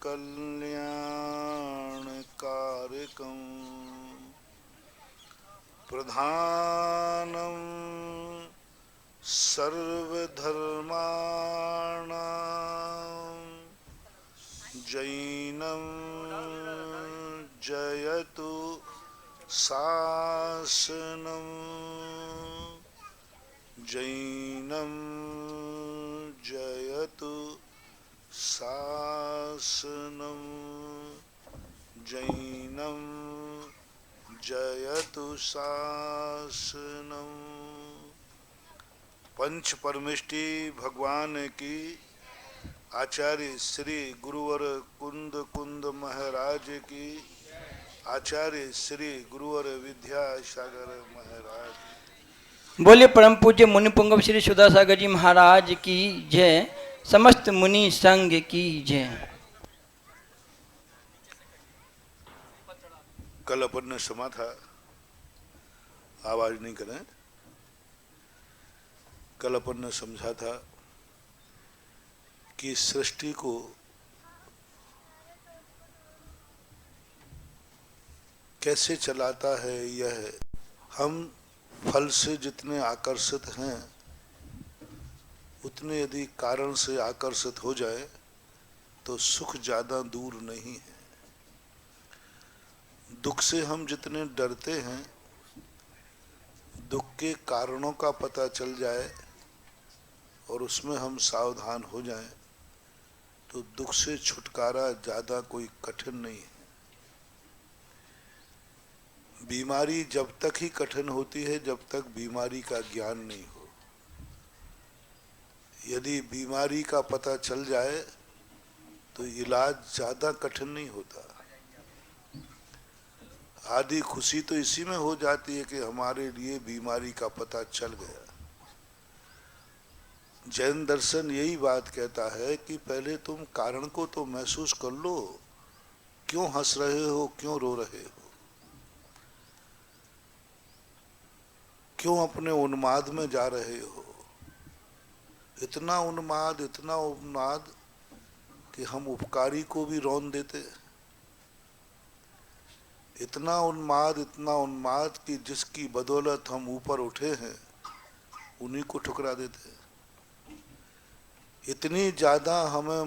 कल्याणकारकं प्रधानं सर्वधर्माणां जैनं जयतु शासनं जैनं जयतु शासनं जैनं जयतु शासनं। पंच परमेष्टि भगवान की, आचार्य श्री गुरुवर कुंद कुंद महाराज की, आचार्य श्री गुरुवर विद्यासागर महाराज। बोले परम पूज्य मुनि पुंगव श्री सुधासागर जी महाराज की जय। समस्त मुनि संघ की जय। कल अपन ने समा था, आवाज नहीं करें, कल अपन ने समझा था कि सृष्टि को कैसे चलाता है यह। हम फल से जितने आकर्षित हैं उतने यदि कारण से आकर्षित हो जाए तो सुख ज्यादा दूर नहीं है। दुख से हम जितने डरते हैं, दुख के कारणों का पता चल जाए और उसमें हम सावधान हो जाएं तो दुख से छुटकारा ज्यादा कोई कठिन नहीं है। बीमारी जब तक ही कठिन होती है जब तक बीमारी का ज्ञान नहीं हो। यदि बीमारी का पता चल जाए तो इलाज ज्यादा कठिन नहीं होता। आधी खुशी तो इसी में हो जाती है कि हमारे लिए बीमारी का पता चल गया। जैन दर्शन यही बात कहता है कि पहले तुम कारण को तो महसूस कर लो, क्यों हंस रहे हो, क्यों रो रहे हो, क्यों अपने उन्माद में जा रहे हो। इतना उन्माद कि हम उपकारी को भी रौन देते। इतना उन्माद कि जिसकी बदौलत हम ऊपर उठे हैं उन्हीं को ठुकरा देते। इतनी ज्यादा हमें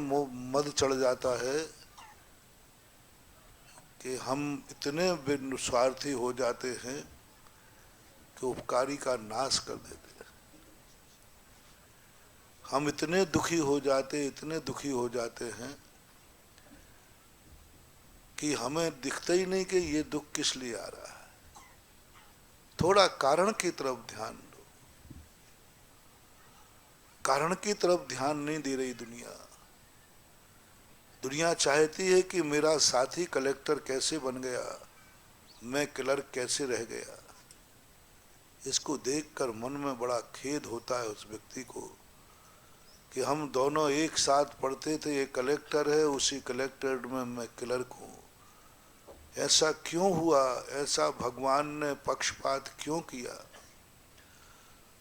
मद चढ़ जाता है कि हम इतने स्वार्थी हो जाते हैं कि उपकारी का नाश कर देते हैं। हम इतने दुखी हो जाते हैं कि हमें दिखता ही नहीं कि ये दुख किस लिए आ रहा है। थोड़ा कारण की तरफ ध्यान दो। कारण की तरफ ध्यान नहीं दे रही दुनिया। दुनिया चाहती है कि मेरा साथी कलेक्टर कैसे बन गया, मैं क्लर्क कैसे रह गया। इसको देखकर मन में बड़ा खेद होता है उस व्यक्ति को कि हम दोनों एक साथ पढ़ते थे, ये कलेक्टर है, उसी कलेक्टर में मैं क्लर्क हूँ। ऐसा क्यों हुआ? ऐसा भगवान ने पक्षपात क्यों किया?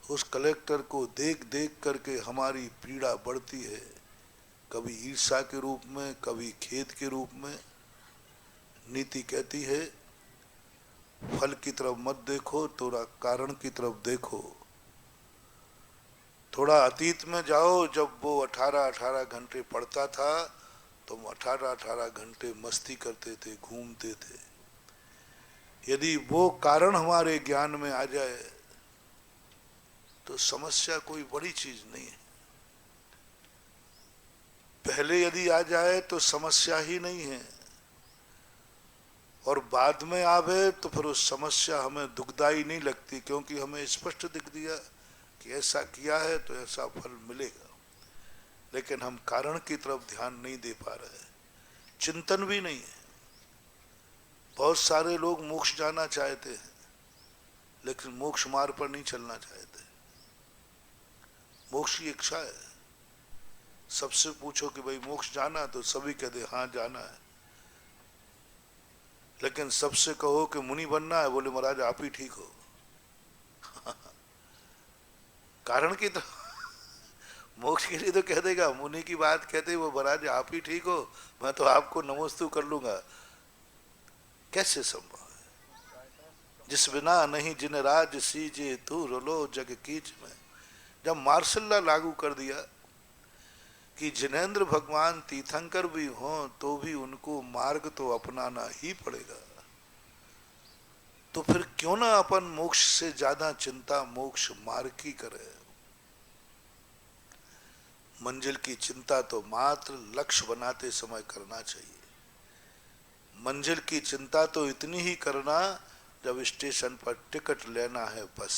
उस कलेक्टर को देख देख करके हमारी पीड़ा बढ़ती है, कभी ईर्ष्या के रूप में, कभी खेद के रूप में। नीति कहती है फल की तरफ मत देखो, थोड़ा कारण की तरफ देखो। थोड़ा अतीत में जाओ, जब वो 18-18 घंटे पढ़ता था तो हम 18-18 घंटे मस्ती करते थे, घूमते थे। यदि वो कारण हमारे ज्ञान में आ जाए तो समस्या कोई बड़ी चीज नहीं है। पहले यदि आ जाए तो समस्या ही नहीं है, और बाद में आवे तो फिर उस समस्या हमें दुखदाई नहीं लगती, क्योंकि हमें स्पष्ट दिख दिया कि ऐसा किया है तो ऐसा फल मिलेगा। लेकिन हम कारण की तरफ ध्यान नहीं दे पा रहे, चिंतन भी नहीं है। बहुत सारे लोग मोक्ष जाना चाहते हैं लेकिन मोक्ष मार्ग पर नहीं चलना चाहते। मोक्ष की इच्छा है। सबसे पूछो कि भाई मोक्ष जाना, तो सभी कहते हाँ जाना है। लेकिन सबसे कहो कि मुनि बनना है, बोले महाराज आप ही ठीक हो। कारण की तरफ मोक्ष के लिए तो कह देगा, मुनि की बात कहते वो महाराज आप ही ठीक हो, मैं तो आपको नमोस्तु कर लूंगा। कैसे संभव है? जिस बिना नहीं जिन राज सीजे तू रलो जग कीच में। जब मार्शल लॉ लागू कर दिया कि जिनेंद्र भगवान तीर्थंकर भी हों तो भी उनको मार्ग तो अपनाना ही पड़ेगा, तो फिर क्यों ना अपन मोक्ष से ज्यादा चिंता मोक्ष मार्ग की करें। मंजिल की चिंता तो मात्र लक्ष्य बनाते समय करना चाहिए। मंजिल की चिंता तो इतनी ही करना जब स्टेशन पर टिकट लेना है बस।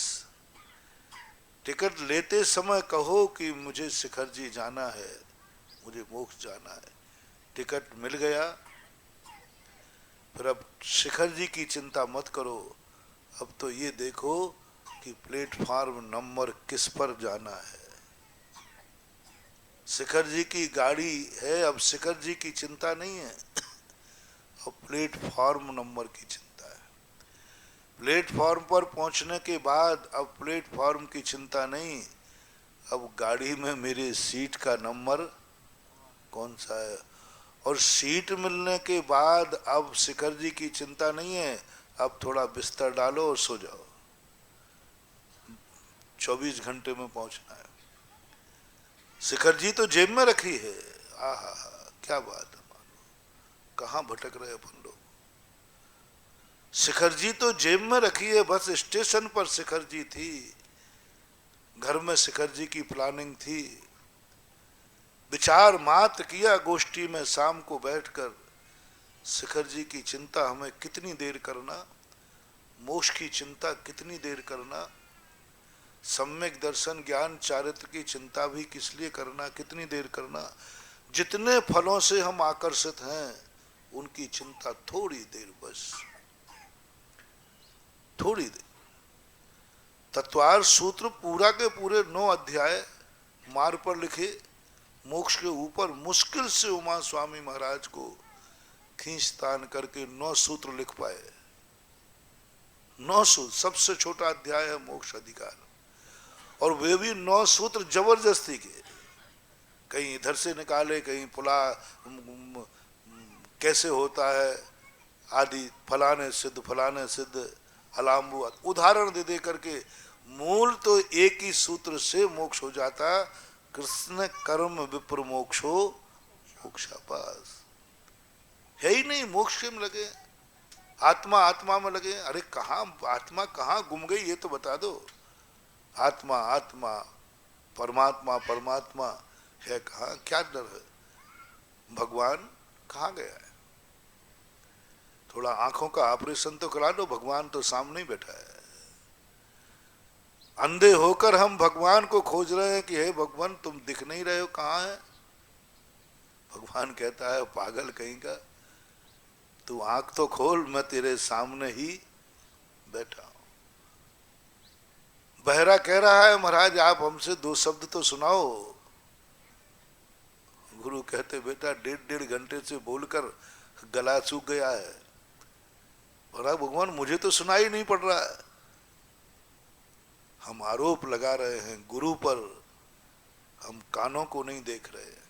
टिकट लेते समय कहो कि मुझे शिखर जी जाना है, मुझे मोक्ष जाना है। टिकट मिल गया, फिर अब शिखर जी की चिंता मत करो, अब तो ये देखो कि प्लेटफार्म नंबर किस पर जाना है। शिखर जी की गाड़ी है, अब शिखर जी की चिंता नहीं है, अब प्लेटफार्म नंबर की चिंता है। प्लेटफार्म पर पहुंचने के बाद अब प्लेटफार्म की चिंता नहीं, अब गाड़ी में मेरे सीट का नंबर कौन सा है। और सीट मिलने के बाद अब शिखर जी की चिंता नहीं है, अब थोड़ा बिस्तर डालो और सो जाओ, 24 घंटे में पहुंचना है। शिखर जी तो जेब में रखी है। आहा, क्या बात है, मानो कहाँ भटक रहे अपन लोग। शिखर जी तो जेब में रखी है, बस स्टेशन पर शिखर जी थी, घर में शिखर जी की प्लानिंग थी। विचार मात्र किया गोष्ठी में शाम को बैठकर, शिखर जी की चिंता हमें कितनी देर करना, मोक्ष की चिंता कितनी देर करना, सम्यक दर्शन ज्ञान चारित्र की चिंता भी किस लिए करना, कितनी देर करना। जितने फलों से हम आकर्षित हैं उनकी चिंता थोड़ी देर, बस थोड़ी देर। तत्वार सूत्र पूरा के पूरे 9 अध्याय मार पर लिखे, मोक्ष के ऊपर मुश्किल से उमा स्वामी महाराज को खींचतान करके 9 सूत्र लिख पाए। 9 सूत्र, सबसे छोटा अध्याय है मोक्ष अधिकार, और वे भी 9 सूत्र जबरदस्ती के, कहीं इधर से निकाले, कहीं पुला कैसे होता है आदि, फलाने सिद्ध अलाम्बु, उदाहरण दे दे करके। मूल तो एक ही सूत्र से मोक्ष हो जाता, कृष्ण कर्म विप्र मोक्षो मोक्षापास। है ही नहीं, मोक्ष के में लगे, आत्मा आत्मा में लगे। अरे कहाँ आत्मा, कहाँ गुम गई ये तो बता दो। आत्मा आत्मा, परमात्मा परमात्मा है कहाँ, क्या डर है। भगवान कहाँ गया है। थोड़ा आंखों का ऑपरेशन तो करा दो, भगवान तो सामने ही बैठा है। अंधे होकर हम भगवान को खोज रहे हैं कि हे भगवान तुम दिख नहीं रहे हो, कहाँ है। भगवान कहता है पागल कहीं का, तू आंख तो खोल, मैं तेरे सामने ही बैठा हूं। बहरा कह रहा है महाराज आप हमसे 2 शब्द तो सुनाओ। गुरु कहते बेटा 1.5 घंटे से बोलकर गला सूख गया है। और भगवान मुझे तो सुनाई नहीं पड़ रहा है। हम आरोप लगा रहे हैं गुरु पर, हम कानों को नहीं देख रहे हैं।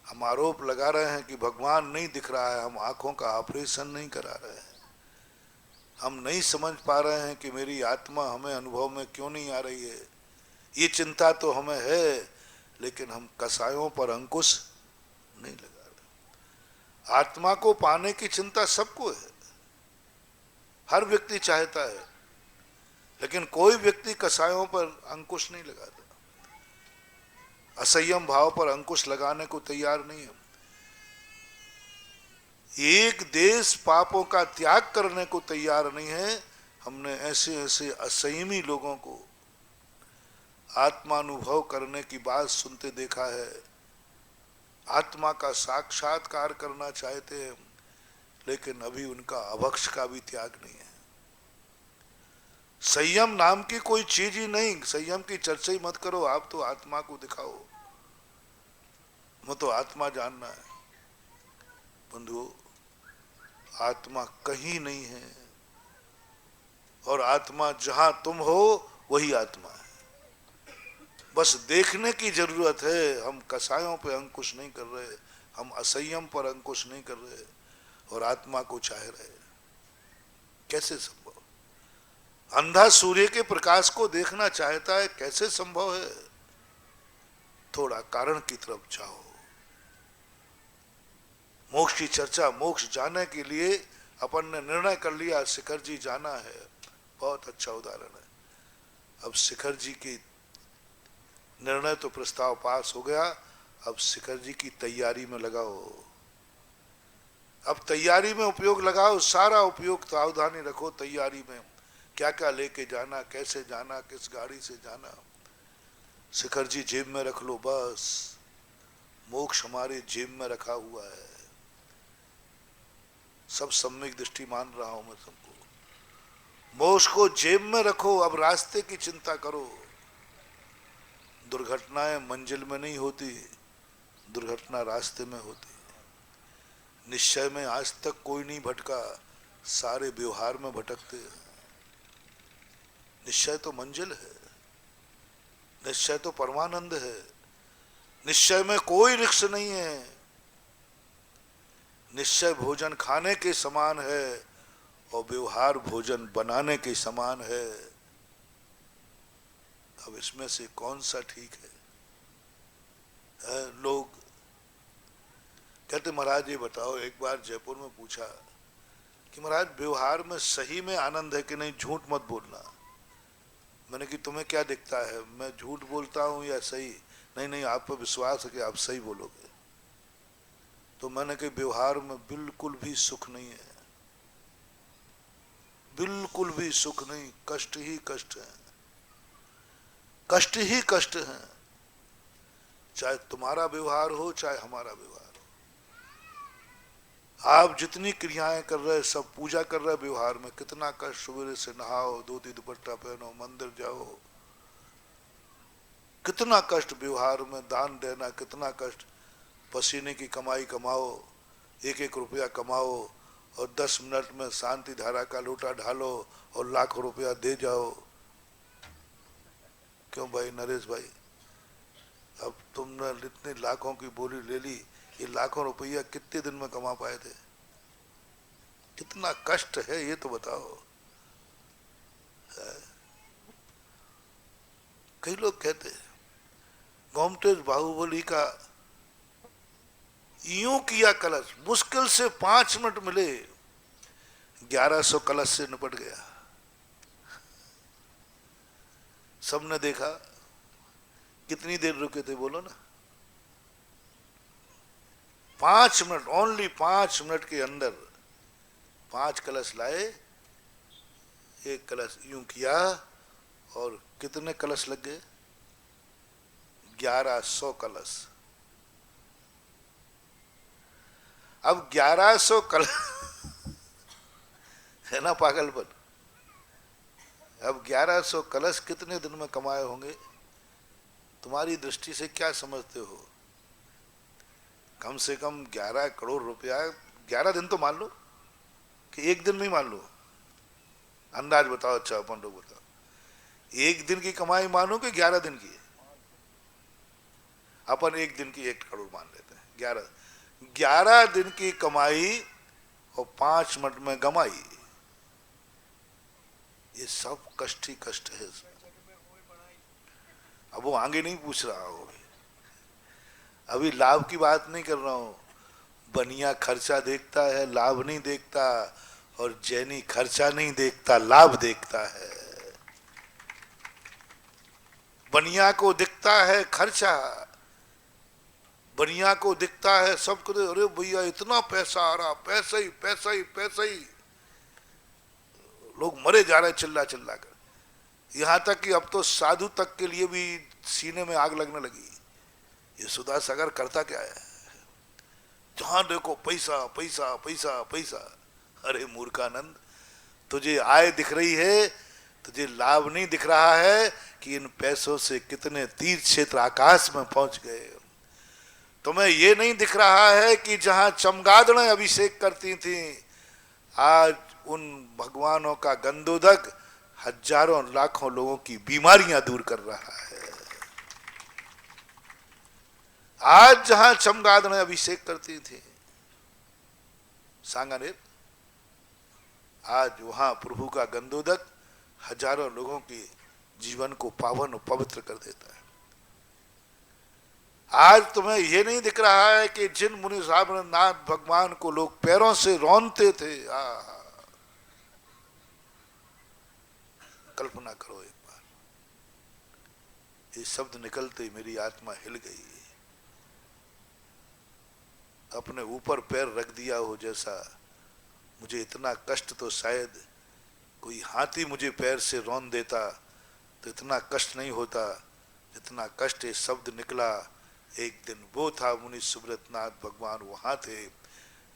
हम आरोप लगा रहे हैं कि भगवान नहीं दिख रहा है, हम आंखों का ऑपरेशन नहीं करा रहे हैं। हम नहीं समझ पा रहे हैं कि मेरी आत्मा हमें अनुभव में क्यों नहीं आ रही है। ये चिंता तो हमें है, लेकिन हम कसायों पर अंकुश नहीं लगा रहे। आत्मा को पाने की चिंता सबको है, हर व्यक्ति चाहता है, लेकिन कोई व्यक्ति कसायों पर अंकुश नहीं लगाता, असंयम भाव पर अंकुश लगाने को तैयार नहीं है। एक देश पापों का त्याग करने को तैयार नहीं है। हमने ऐसे ऐसे असंयमी लोगों को आत्मानुभव करने की बात सुनते देखा है, आत्मा का साक्षात्कार करना चाहते हैं, लेकिन अभी उनका अभक्ष का भी त्याग नहीं है। संयम नाम की कोई चीज ही नहीं, संयम की चर्चा ही मत करो, आप तो आत्मा को दिखाओ, मुझे तो आत्मा जानना है। बंधुओं, आत्मा कहीं नहीं है, और आत्मा जहां तुम हो वही आत्मा है। बस देखने की जरूरत है। हम कसायों पे अंकुश नहीं कर रहे, हम असंयम पर अंकुश नहीं कर रहे और आत्मा को चाह रहे। कैसे संभव? अंधा सूर्य के प्रकाश को देखना चाहता है, कैसे संभव है? थोड़ा कारण की तरफ जाओ। मोक्ष की चर्चा, मोक्ष जाने के लिए अपन ने निर्णय कर लिया शिखर जी जाना है, बहुत अच्छा उदाहरण है। अब शिखर जी की निर्णय तो प्रस्ताव पास हो गया, अब शिखर जी की तैयारी में लगाओ। अब तैयारी में उपयोग लगाओ, सारा उपयोग सावधानी रखो तैयारी में, क्या क्या लेके जाना, कैसे जाना, किस गाड़ी से जाना। शिखर जी जेब में रख लो बस, मोक्ष हमारे जेब में रखा हुआ है। सब सम्यक दृष्टि मान रहा हूं मैं सबको। मोक्ष को जेब में रखो, अब रास्ते की चिंता करो। दुर्घटनाएं मंजिल में नहीं होती, दुर्घटना रास्ते में होती। निश्चय में आज तक कोई नहीं भटका, सारे व्यवहार में भटकते हैं। निश्चय तो मंजिल है, निश्चय तो परमानंद है। निश्चय में कोई रिक्स नहीं है। निश्चय भोजन खाने के समान है और व्यवहार भोजन बनाने के समान है। अब इसमें से कौन सा ठीक है? लोग कहते महाराज ये बताओ, एक बार जयपुर में पूछा कि महाराज व्यवहार में सही में आनंद है कि नहीं, झूठ मत बोलना। मैंने कि तुम्हें क्या दिखता है, मैं झूठ बोलता हूं या सही? नहीं नहीं, आप पर विश्वास है कि आप सही बोलोगे। तो मैंने कि व्यवहार में बिल्कुल भी सुख नहीं है, बिल्कुल भी सुख नहीं, कष्ट ही कष्ट है, कष्ट ही कष्ट है। चाहे तुम्हारा व्यवहार हो चाहे हमारा व्यवहार हो। आप जितनी क्रियाएं कर रहे, सब पूजा कर रहे, व्यवहार में कितना कष्ट। सवेरे से नहाओ, धोती दुपट्टा पहनो, मंदिर जाओ, कितना कष्ट व्यवहार में। दान देना कितना कष्ट, पसीने की कमाई कमाओ, एक एक रुपया कमाओ और 10 मिनट में शांति धारा का लोटा ढालो और लाखों रुपया दे जाओ। क्यों भाई नरेश भाई, अब तुमने इतने लाखों की बोली ले ली, ये लाखों रुपया कितने दिन में कमा पाए थे? कितना कष्ट है ये तो बताओ। कई लोग कहते गोमटेज बाहुबली का यूं किया कलश, मुश्किल से 5 मिनट मिले, 1100 कलश से निपट गया। सबने देखा। कितनी देर रुके थे बोलो ना? 5 मिनट, ओनली 5 मिनट के अंदर 5 कलश लाए, एक कलश यूं किया और कितने कलश लग गए? 1100 कलश। अब 1100 कलश है ना पागलपन। अब 1100 कलश कितने दिन में कमाए होंगे? तुम्हारी दृष्टि से क्या समझते हो? कम से कम 11 करोड़ रुपया। 11 दिन तो मान लो, कि एक दिन में ही मान लो, अंदाज बताओ। अच्छा अपन लोग बताओ, एक दिन की कमाई मानो कि 11 दिन की? अपन एक दिन की 1 करोड़ मान लेते हैं। 11 दिन की कमाई और 5 मिनट में कमाई, ये सब कष्ट ही कष्ट है। अब वो आगे नहीं पूछ रहा हो, अभी लाभ की बात नहीं कर रहा हूं। बनिया खर्चा देखता है, लाभ नहीं देखता, और जैनी खर्चा नहीं देखता, लाभ देखता है। बनिया को दिखता है खर्चा, बनिया को दिखता है सबको, अरे भैया इतना पैसा आ रहा, पैसा ही पैसा ही पैसा ही। लोग मरे जा रहे चिल्ला चिल्ला कर, यहां तक कि अब तो साधु तक के लिए भी सीने में आग लगने लगी। ये सुधा सागर करता क्या है? जहां देखो पैसा पैसा पैसा पैसा। अरे मूर्खानंद, तुझे आय दिख रही है, तुझे लाभ नहीं दिख रहा है कि इन पैसों से कितने तीर्थ क्षेत्र आकाश में पहुंच गए। तुम्हें ये नहीं दिख रहा है कि जहां चमगादड़ें अभिषेक करती थी, आज उन भगवानों का गंधोदक हजारों लाखों लोगों की बीमारियां दूर कर रहा है। आज जहां चमगादड़ें अभिषेक करती थी सांगानेर, आज वहां प्रभु का गंधोदक हजारों लोगों के जीवन को पावन और पवित्र कर देता है। आज तुम्हें यह नहीं दिख रहा है कि जिन मुनि साहब नाथ भगवान को लोग पैरों से रौंदते थे, कल्पना करो एक बार, ये शब्द निकलते ही मेरी आत्मा हिल गई। अपने ऊपर पैर रख दिया हो जैसा, मुझे इतना कष्ट तो शायद कोई हाथी मुझे पैर से रौंद देता तो इतना कष्ट नहीं होता जितना कष्ट ये शब्द निकला। एक दिन वो था मुनि सुब्रत नाथ भगवान वहां थे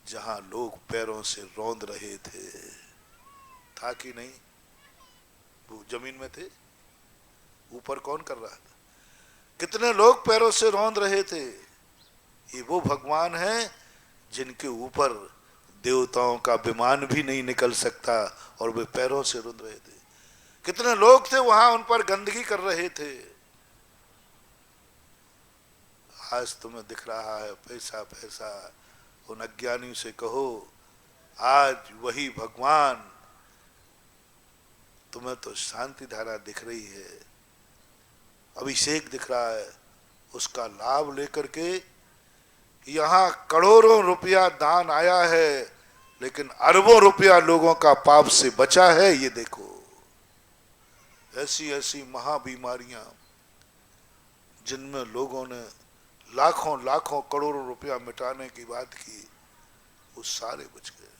जहां लोग पैरों से रौंद रहे थे। था कि नहीं? वो जमीन में थे, ऊपर कौन कर रहा था? कितने लोग पैरों से रौंद रहे थे। ये वो भगवान हैं जिनके ऊपर देवताओं का विमान भी नहीं निकल सकता और वे पैरों से रुंध रहे थे। कितने लोग थे वहां उन पर गंदगी कर रहे थे। आज तुम्हें दिख रहा है पैसा पैसा, उन अज्ञानी से कहो आज वही भगवान, तुम्हें तो शांति धारा दिख रही है, अभिषेक दिख रहा है, उसका लाभ लेकर के यहां करोड़ों रुपया दान आया है लेकिन अरबों रुपया लोगों का पाप से बचा है। ये देखो ऐसी ऐसी महा बीमारियां जिनमें लोगों ने लाखों लाखों करोड़ों रुपया मिटाने की बात की, वो सारे बच गए।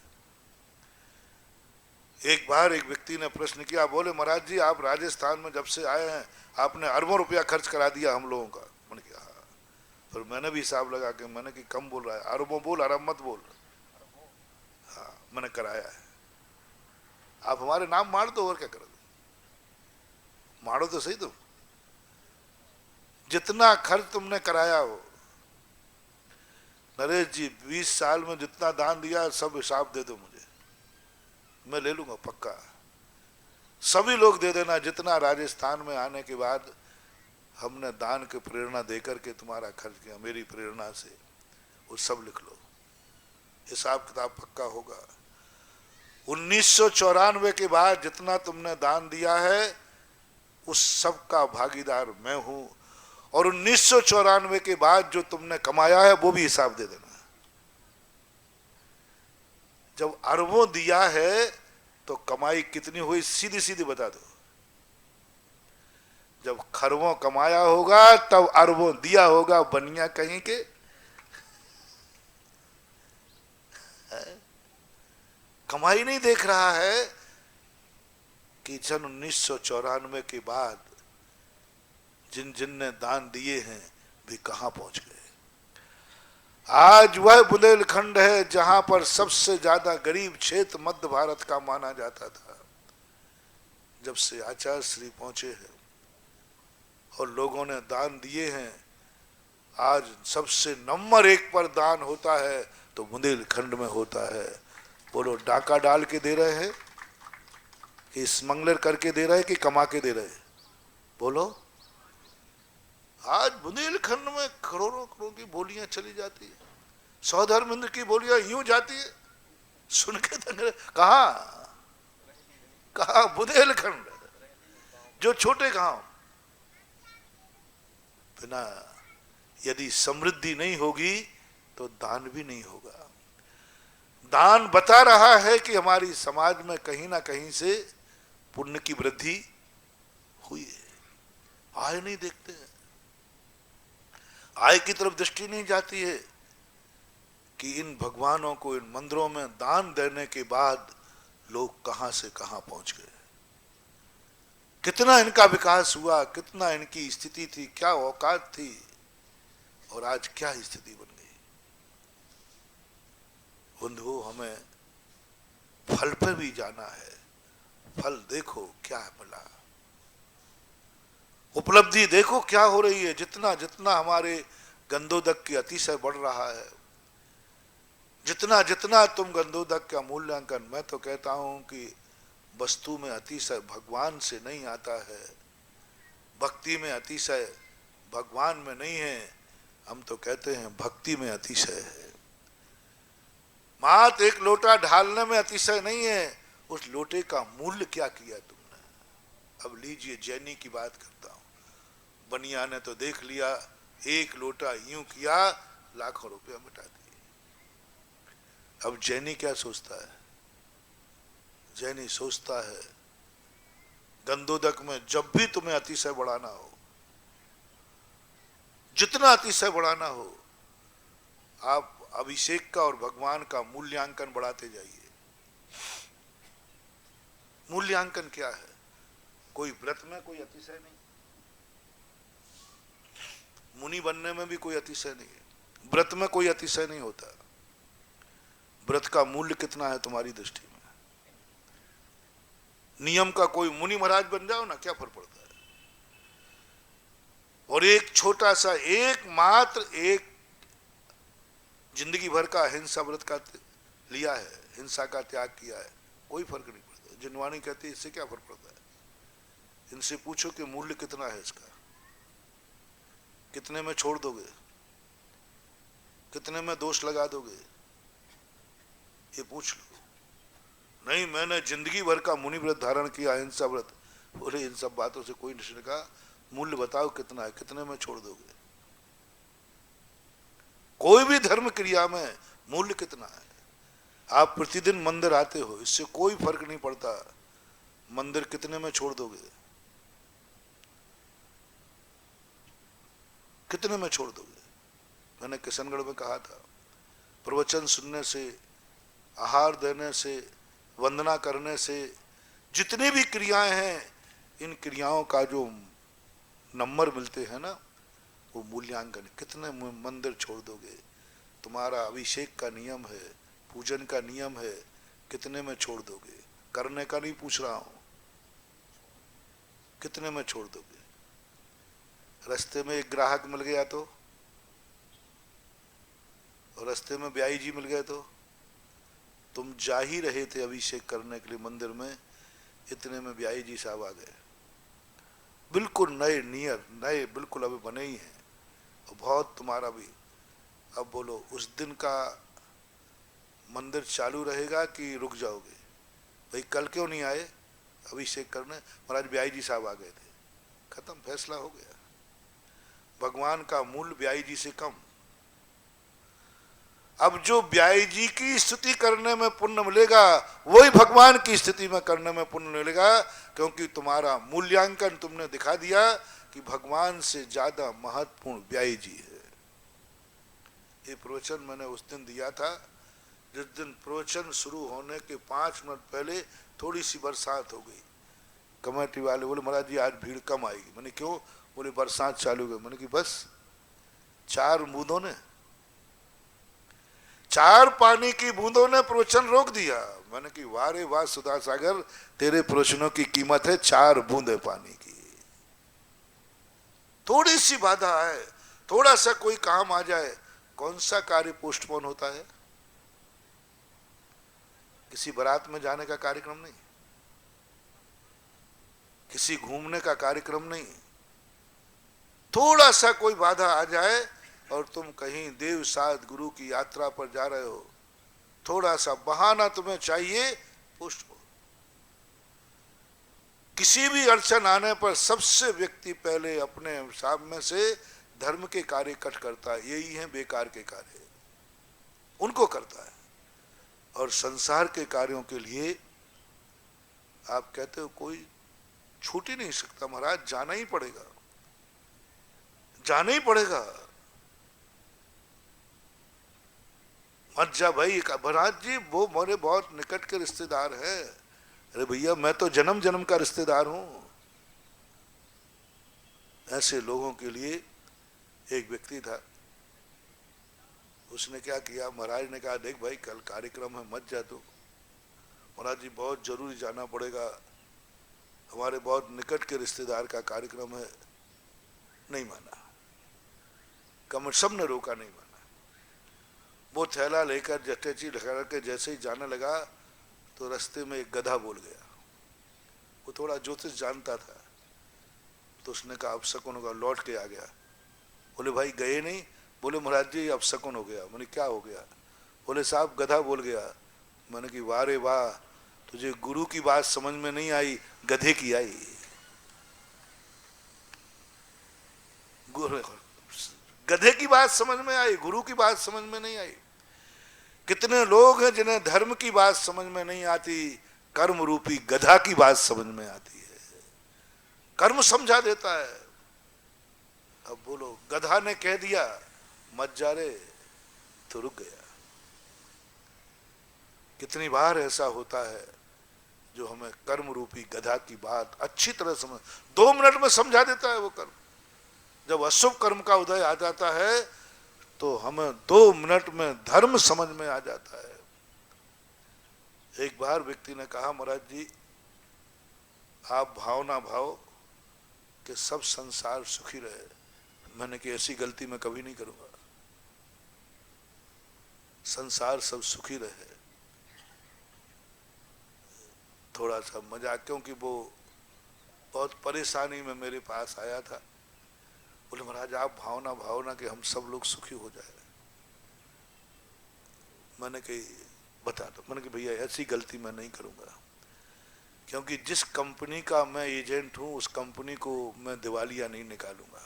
एक बार एक व्यक्ति ने प्रश्न किया, बोले महाराज जी आप राजस्थान में जब से आए हैं आपने अरबों रुपया खर्च करा दिया हम लोगों का। मैंने कहा हाँ। फिर मैंने भी हिसाब लगा के मैंने कि कम बोल रहा है, अरबों बोल अरब मत बोल। हाँ मैंने कराया है। आप हमारे नाम मार दो और क्या करोगे, मारो तो सही। तुम जितना खर्च तुमने कराया हो नरेश जी 20 साल में जितना दान दिया सब हिसाब दे दो मुझे, मैं ले लूंगा पक्का। सभी लोग दे देना जितना राजस्थान में आने के बाद हमने दान की प्रेरणा देकर के तुम्हारा खर्च किया, मेरी प्रेरणा से, वो सब लिख लो, हिसाब किताब पक्का होगा। 1994 के बाद जितना तुमने दान दिया है उस सब का भागीदार मैं हूं, और 1994 के बाद जो तुमने कमाया है वो भी हिसाब दे देना। जब अरबों दिया है तो कमाई कितनी हुई सीधी सीधी बता दो। जब खरबों कमाया होगा तब अरबों दिया होगा, बनिया कहीं के। कमाई नहीं देख रहा है कि सन 1994 के बाद जिन जिन ने दान दिए हैं वे कहां पहुंच गए। आज वह बुंदेलखंड है जहां पर सबसे ज्यादा गरीब क्षेत्र मध्य भारत का माना जाता था। जब से आचार्य श्री पहुंचे हैं और लोगों ने दान दिए हैं, आज सबसे नंबर 1 पर दान होता है तो बुंदेलखंड में होता है। बोलो डाका डाल के दे रहे हैं कि स्मगलर करके दे रहे हैं कि कमा के दे रहे हैं? बोलो। आज बुंदेलखंड में करोड़ों करोड़ की बोलियां चली जाती है, सौधर्मेंद्र की बोलियां यूं जाती है, सुन के कहा कहा बुंदेलखंड जो छोटे गांव। बिना यदि समृद्धि नहीं होगी तो दान भी नहीं होगा। दान बता रहा है कि हमारी समाज में कहीं ना कहीं से पुण्य की वृद्धि हुई है। आय नहीं देखते हैं, आय की तरफ दृष्टि नहीं जाती है कि इन भगवानों को इन मंदिरों में दान देने के बाद लोग कहां से कहां पहुंच गए, कितना इनका विकास हुआ, कितना इनकी स्थिति थी, क्या औकात थी, और आज क्या स्थिति बन गई। बंधुओं हमें फल पर भी जाना है। फल देखो क्या मिला, उपलब्धि देखो क्या हो रही है। जितना जितना हमारे गंधोदक की अतिशय बढ़ रहा है, जितना जितना तुम गंधोदक का मूल्यांकन, मैं तो कहता हूं कि वस्तु में अतिशय भगवान से नहीं आता है, भक्ति में अतिशय भगवान में नहीं है, हम तो कहते हैं भक्ति में अतिशय है। मात्र एक लोटा ढालने में अतिशय नहीं है, उस लोटे का मूल्य क्या किया तुमने। अब लीजिए जैनी की बात करता हूं। बनिया ने तो देख लिया, एक लोटा यूं किया, लाखों रुपया मिटा दिए। अब जैनी क्या सोचता है? जैनी सोचता है गंदोदक में जब भी तुम्हें अतिशय बढ़ाना हो, जितना अतिशय बढ़ाना हो, आप अभिषेक का और भगवान का मूल्यांकन बढ़ाते जाइए। मूल्यांकन क्या है? कोई व्रत में कोई अतिशय नहीं, मुनि बनने में भी कोई अतिशय नहीं है, व्रत में कोई अतिशय नहीं होता। व्रत का मूल्य कितना है तुम्हारी दृष्टि में? नियम का कोई मुनि महाराज बन जाओ ना, क्या फर्क पड़ता है। और एक छोटा सा, एक मात्र एक जिंदगी भर का हिंसा व्रत का लिया है, हिंसा का त्याग किया है, कोई फर्क नहीं पड़ता। जिनवानी कहती है इससे क्या फर्क पड़ता है। इनसे पूछो कि मूल्य कितना है इसका, कितने में छोड़ दोगे, कितने में दोष लगा दोगे, ये पूछ लो। नहीं मैंने जिंदगी भर का मुनि व्रत धारण किया, हिंसा व्रत। बोले इन सब बातों से कोई नहीं का, मूल्य बताओ कितना है, कितने में छोड़ दोगे। कोई भी धर्म क्रिया में मूल्य कितना है। आप प्रतिदिन मंदिर आते हो, इससे कोई फर्क नहीं पड़ता मंदिर कितने में छोड़ दोगे, कितने में छोड़ दोगे। मैंने किशनगढ़ में कहा था, प्रवचन सुनने से, आहार देने से, वंदना करने से, जितनी भी क्रियाएं हैं, इन क्रियाओं का जो नंबर मिलते हैं ना, वो मूल्यांकन। कितने मंदिर छोड़ दोगे, तुम्हारा अभिषेक का नियम है, पूजन का नियम है, कितने में छोड़ दोगे। करने का नहीं पूछ रहा हूं, कितने में छोड़ दोगे। रास्ते में एक ग्राहक मिल गया तो, और रास्ते में ब्याई जी मिल गए तो, तुम जा ही रहे थे अभिषेक करने के लिए मंदिर में, इतने में ब्याई जी साहब आ गए, बिल्कुल नए नियर, नए बिल्कुल अभी बने ही हैं, और बहुत तुम्हारा भी। अब बोलो उस दिन का मंदिर चालू रहेगा कि रुक जाओगे। भाई कल क्यों नहीं आए अभिषेक करने, महाराज ब्याई जी साहब आ गए थे, खत्म, फैसला हो गया। भगवान का मूल्य ब्याई जी से कम। अब जो ब्याई जी की स्तुति करने में पुण्य मिलेगा, वही भगवान की स्तुति में करने में पुण्य मिलेगा, क्योंकि तुम्हारा मूल्यांकन तुमने दिखा दिया कि भगवान से ज्यादा महत्वपूर्ण ब्याई जी है। ये प्रवचन मैंने उस दिन दिया था जिस दिन प्रवचन शुरू होने के 5 मिनट पहले थोड़ी सी बरसात हो गई। कमेटी वाले बोले महाराज जी आज भीड़ कम आएगी। मैंने क्यों? बोले बरसात चालू हो गई। मैंने कि बस 4 बूंदों ने, 4 पानी की बूंदों ने प्रवचन रोक दिया। मैंने कि वाह रे वाह सुधा सागर, तेरे प्रवचनों की कीमत है 4 बूंदे पानी की। थोड़ी सी बाधा है, थोड़ा सा कोई काम आ जाए, कौन सा कार्य पोस्टपोन होता है? किसी बारात में जाने का कार्यक्रम नहीं, किसी घूमने का कार्यक्रम नहीं, थोड़ा सा कोई बाधा आ जाए और तुम कहीं देव साध गुरु की यात्रा पर जा रहे हो, थोड़ा सा बहाना तुम्हें चाहिए, पोस्टपोन। किसी भी अड़चन आने पर सबसे व्यक्ति पहले अपने हिसाब में से धर्म के कार्य कट करता है, यही है बेकार के कार्य, उनको करता है। और संसार के कार्यों के लिए आप कहते हो कोई छूट ही नहीं सकता, महाराज जाना ही पड़ेगा, जाना ही पड़ेगा। मत जा भाई। महाराज जी वो मेरे बहुत निकट के रिश्तेदार हैं। अरे भैया मैं तो जन्म जन्म का रिश्तेदार हूं। ऐसे लोगों के लिए एक व्यक्ति था, उसने क्या किया, महाराज ने कहा देख भाई कल कार्यक्रम है मत जा तू। महाराज जी बहुत जरूरी जाना पड़ेगा, हमारे बहुत निकट के रिश्तेदार का कार्यक्रम है। नहीं माना, कमर सब ने रोका, नहीं माना। वो थैला लेकर जटेची लगा के जैसे ही जाने लगा तो रास्ते में एक गधा बोल गया। वो थोड़ा ज्योतिष जानता था, तो उसने कहा अब शकुन का, लौट के आ गया। बोले भाई गए नहीं? बोले महाराज जी अब शकुन हो गया। मैंने क्या हो गया? बोले साहब गधा बोल गया। मैंने कि वाह रे वाह, तुझे गुरु की बात समझ में नहीं आई, गधे की आई। गधे की बात समझ में आई, गुरु की बात समझ में नहीं आई। कितने लोग हैं जिन्हें धर्म की बात समझ में नहीं आती, कर्म रूपी गधा की बात समझ में आती है, कर्म समझा देता है। अब बोलो, गधा ने कह दिया मत जा रे, तो रुक गया। कितनी बार ऐसा होता है जो हमें कर्म रूपी गधा की बात अच्छी तरह समझ, 2 मिनट में समझा देता है वो कर्म। जब अशुभ कर्म का उदय आ जाता है तो हमें 2 मिनट में धर्म समझ में आ जाता है। एक बार व्यक्ति ने कहा महाराज जी आप भावना भाव कि सब संसार सुखी रहे। मैंने कि ऐसी गलती मैं कभी नहीं करूंगा, संसार सब सुखी रहे। थोड़ा सा मजाक, क्योंकि वो बहुत परेशानी में मेरे पास आया था। बोले महाराज आप भावना कि हम सब लोग सुखी हो जाए। मैंने कही बता दो। मैंने कहा भैया ऐसी गलती मैं नहीं करूंगा, क्योंकि जिस कंपनी का मैं एजेंट हूं उस कंपनी को मैं दिवालिया नहीं निकालूंगा।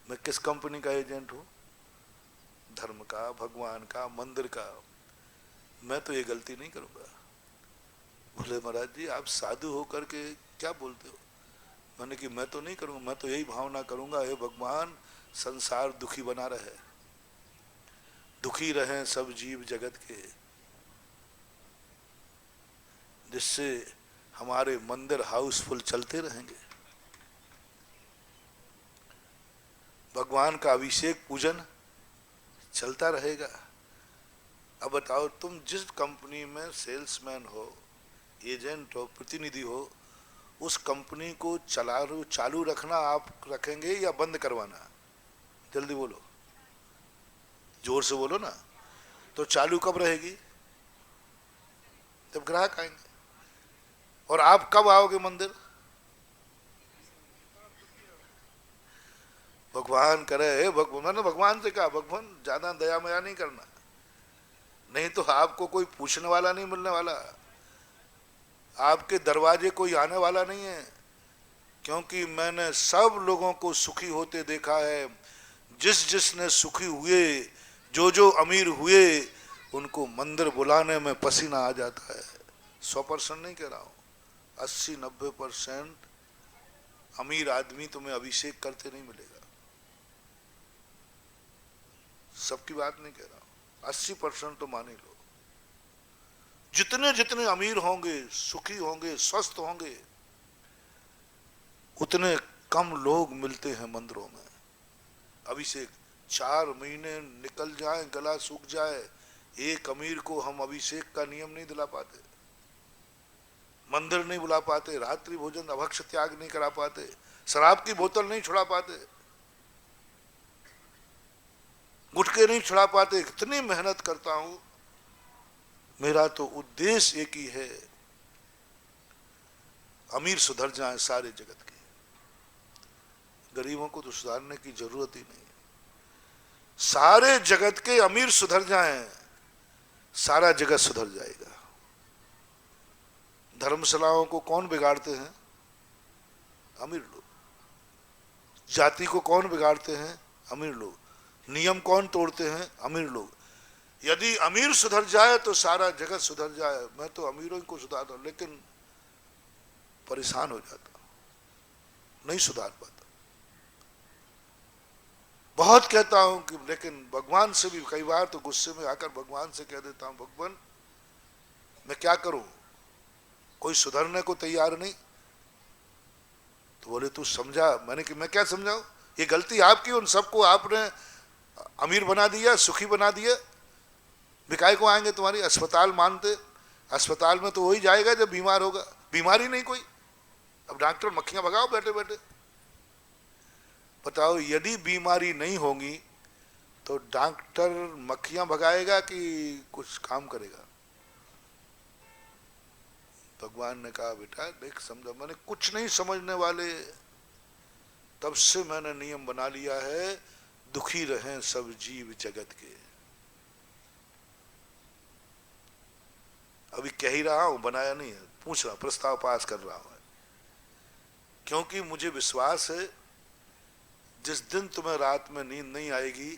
मैं किस कंपनी का एजेंट हूं? धर्म का, भगवान का, मंदिर का। मैं तो ये गलती नहीं करूंगा। बोले महाराज जी आप साधु होकर के क्या बोलते हो? मैंने कि मैं तो नहीं करूंगा, मैं तो यही भावना करूंगा हे भगवान संसार दुखी बना रहे, दुखी रहें सब जीव जगत के, जिससे हमारे मंदिर हाउसफुल चलते रहेंगे, भगवान का अभिषेक पूजन चलता रहेगा। अब बताओ तुम जिस कंपनी में सेल्समैन हो, एजेंट हो, प्रतिनिधि हो, उस कंपनी को चालू रखना आप रखेंगे या बंद करवाना? जल्दी बोलो, जोर से बोलो ना। तो चालू कब रहेगी? जब ग्राहक आएंगे। और आप कब आओगे मंदिर? भगवान करे, हे भगवान, मैंने भगवान से कहा भगवान ज्यादा दया मया नहीं करना, नहीं तो आपको कोई पूछने वाला नहीं मिलने वाला, आपके दरवाजे कोई आने वाला नहीं है। क्योंकि मैंने सब लोगों को सुखी होते देखा है। जिसने सुखी हुए, जो अमीर हुए, उनको मंदिर बुलाने में पसीना आ जाता है। 100% नहीं कह रहा हूं, 80-90% अमीर आदमी तुम्हें अभिषेक करते नहीं मिलेगा। सबकी बात नहीं कह रहा हूं, 80% तो मान ही लो। जितने अमीर होंगे, सुखी होंगे, स्वस्थ होंगे, उतने कम लोग मिलते हैं मंदिरों में। अभिषेक 4 महीने निकल जाए, गला सूख जाए, एक अमीर को हम अभिषेक का नियम नहीं दिला पाते, मंदिर नहीं बुला पाते, रात्रि भोजन अभक्ष त्याग नहीं करा पाते, शराब की बोतल नहीं छुड़ा पाते, गुटके नहीं छुड़ा पाते। इतनी मेहनत करता हूं। मेरा तो उद्देश्य एक ही है, अमीर सुधर जाए सारे जगत के, गरीबों को तो सुधारने की जरूरत ही नहीं है। सारे जगत के अमीर सुधर जाएं, सारा जगत सुधर जाएगा। धर्मशालाओं को कौन बिगाड़ते हैं? अमीर लोग। जाति को कौन बिगाड़ते हैं? अमीर लोग। नियम कौन तोड़ते हैं? अमीर लोग। यदि अमीर सुधर जाए तो सारा जगत सुधर जाए। मैं तो अमीरों को सुधारता हूं, लेकिन परेशान हो जाता, नहीं सुधार पाता। बहुत कहता हूं कि, लेकिन भगवान से भी कई बार तो गुस्से में आकर भगवान से कह देता हूं, भगवान मैं क्या करूं, कोई सुधरने को तैयार नहीं। तो बोले तू समझा। मैंने कि मैं क्या समझाऊं, ये गलती आपकी, उन सबको आपने अमीर बना दिया, सुखी बना दिया। बिकाई को आएंगे तुम्हारी अस्पताल मानते, अस्पताल में तो वही जाएगा जब बीमार होगा, बीमारी नहीं कोई। अब डॉक्टर मक्खियां भगाओ बैठे बैठे। बताओ यदि बीमारी नहीं होगी तो डॉक्टर मक्खियां भगाएगा कि कुछ काम करेगा? भगवान ने कहा बेटा देख समझो, मैंने कुछ नहीं समझने वाले, तब से मैंने नियम बना लिया है दुखी रहें सब जीव जगत के। अभी कह ही रहा हूं, बनाया नहीं है, पूछ रहा, प्रस्ताव पास कर रहा हूं, क्योंकि मुझे विश्वास है जिस दिन तुम्हें रात में नींद नहीं आएगी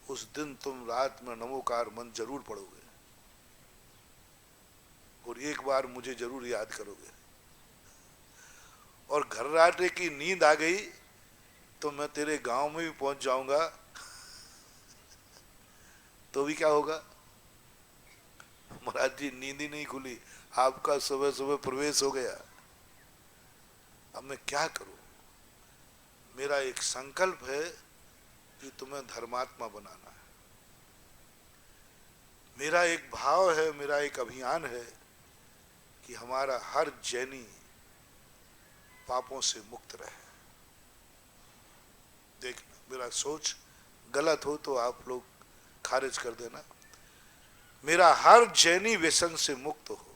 उस दिन तुम रात में नमोकार मंत्र जरूर पढ़ोगे और एक बार मुझे जरूर याद करोगे। और घर राटे की नींद आ गई तो मैं तेरे गांव में भी पहुंच जाऊंगा तो भी क्या होगा, महाराज जी नींद ही नहीं खुली, आपका सुबह सुबह प्रवेश हो गया। अब मैं क्या करूं? मेरा एक संकल्प है कि तुम्हें धर्मात्मा बनाना है। मेरा एक भाव है, मेरा एक अभियान है कि हमारा हर जैनी पापों से मुक्त रहे। देखना, मेरा सोच गलत हो तो आप लोग खारिज कर देना। मेरा हर जैनी व्यसन से मुक्त हो,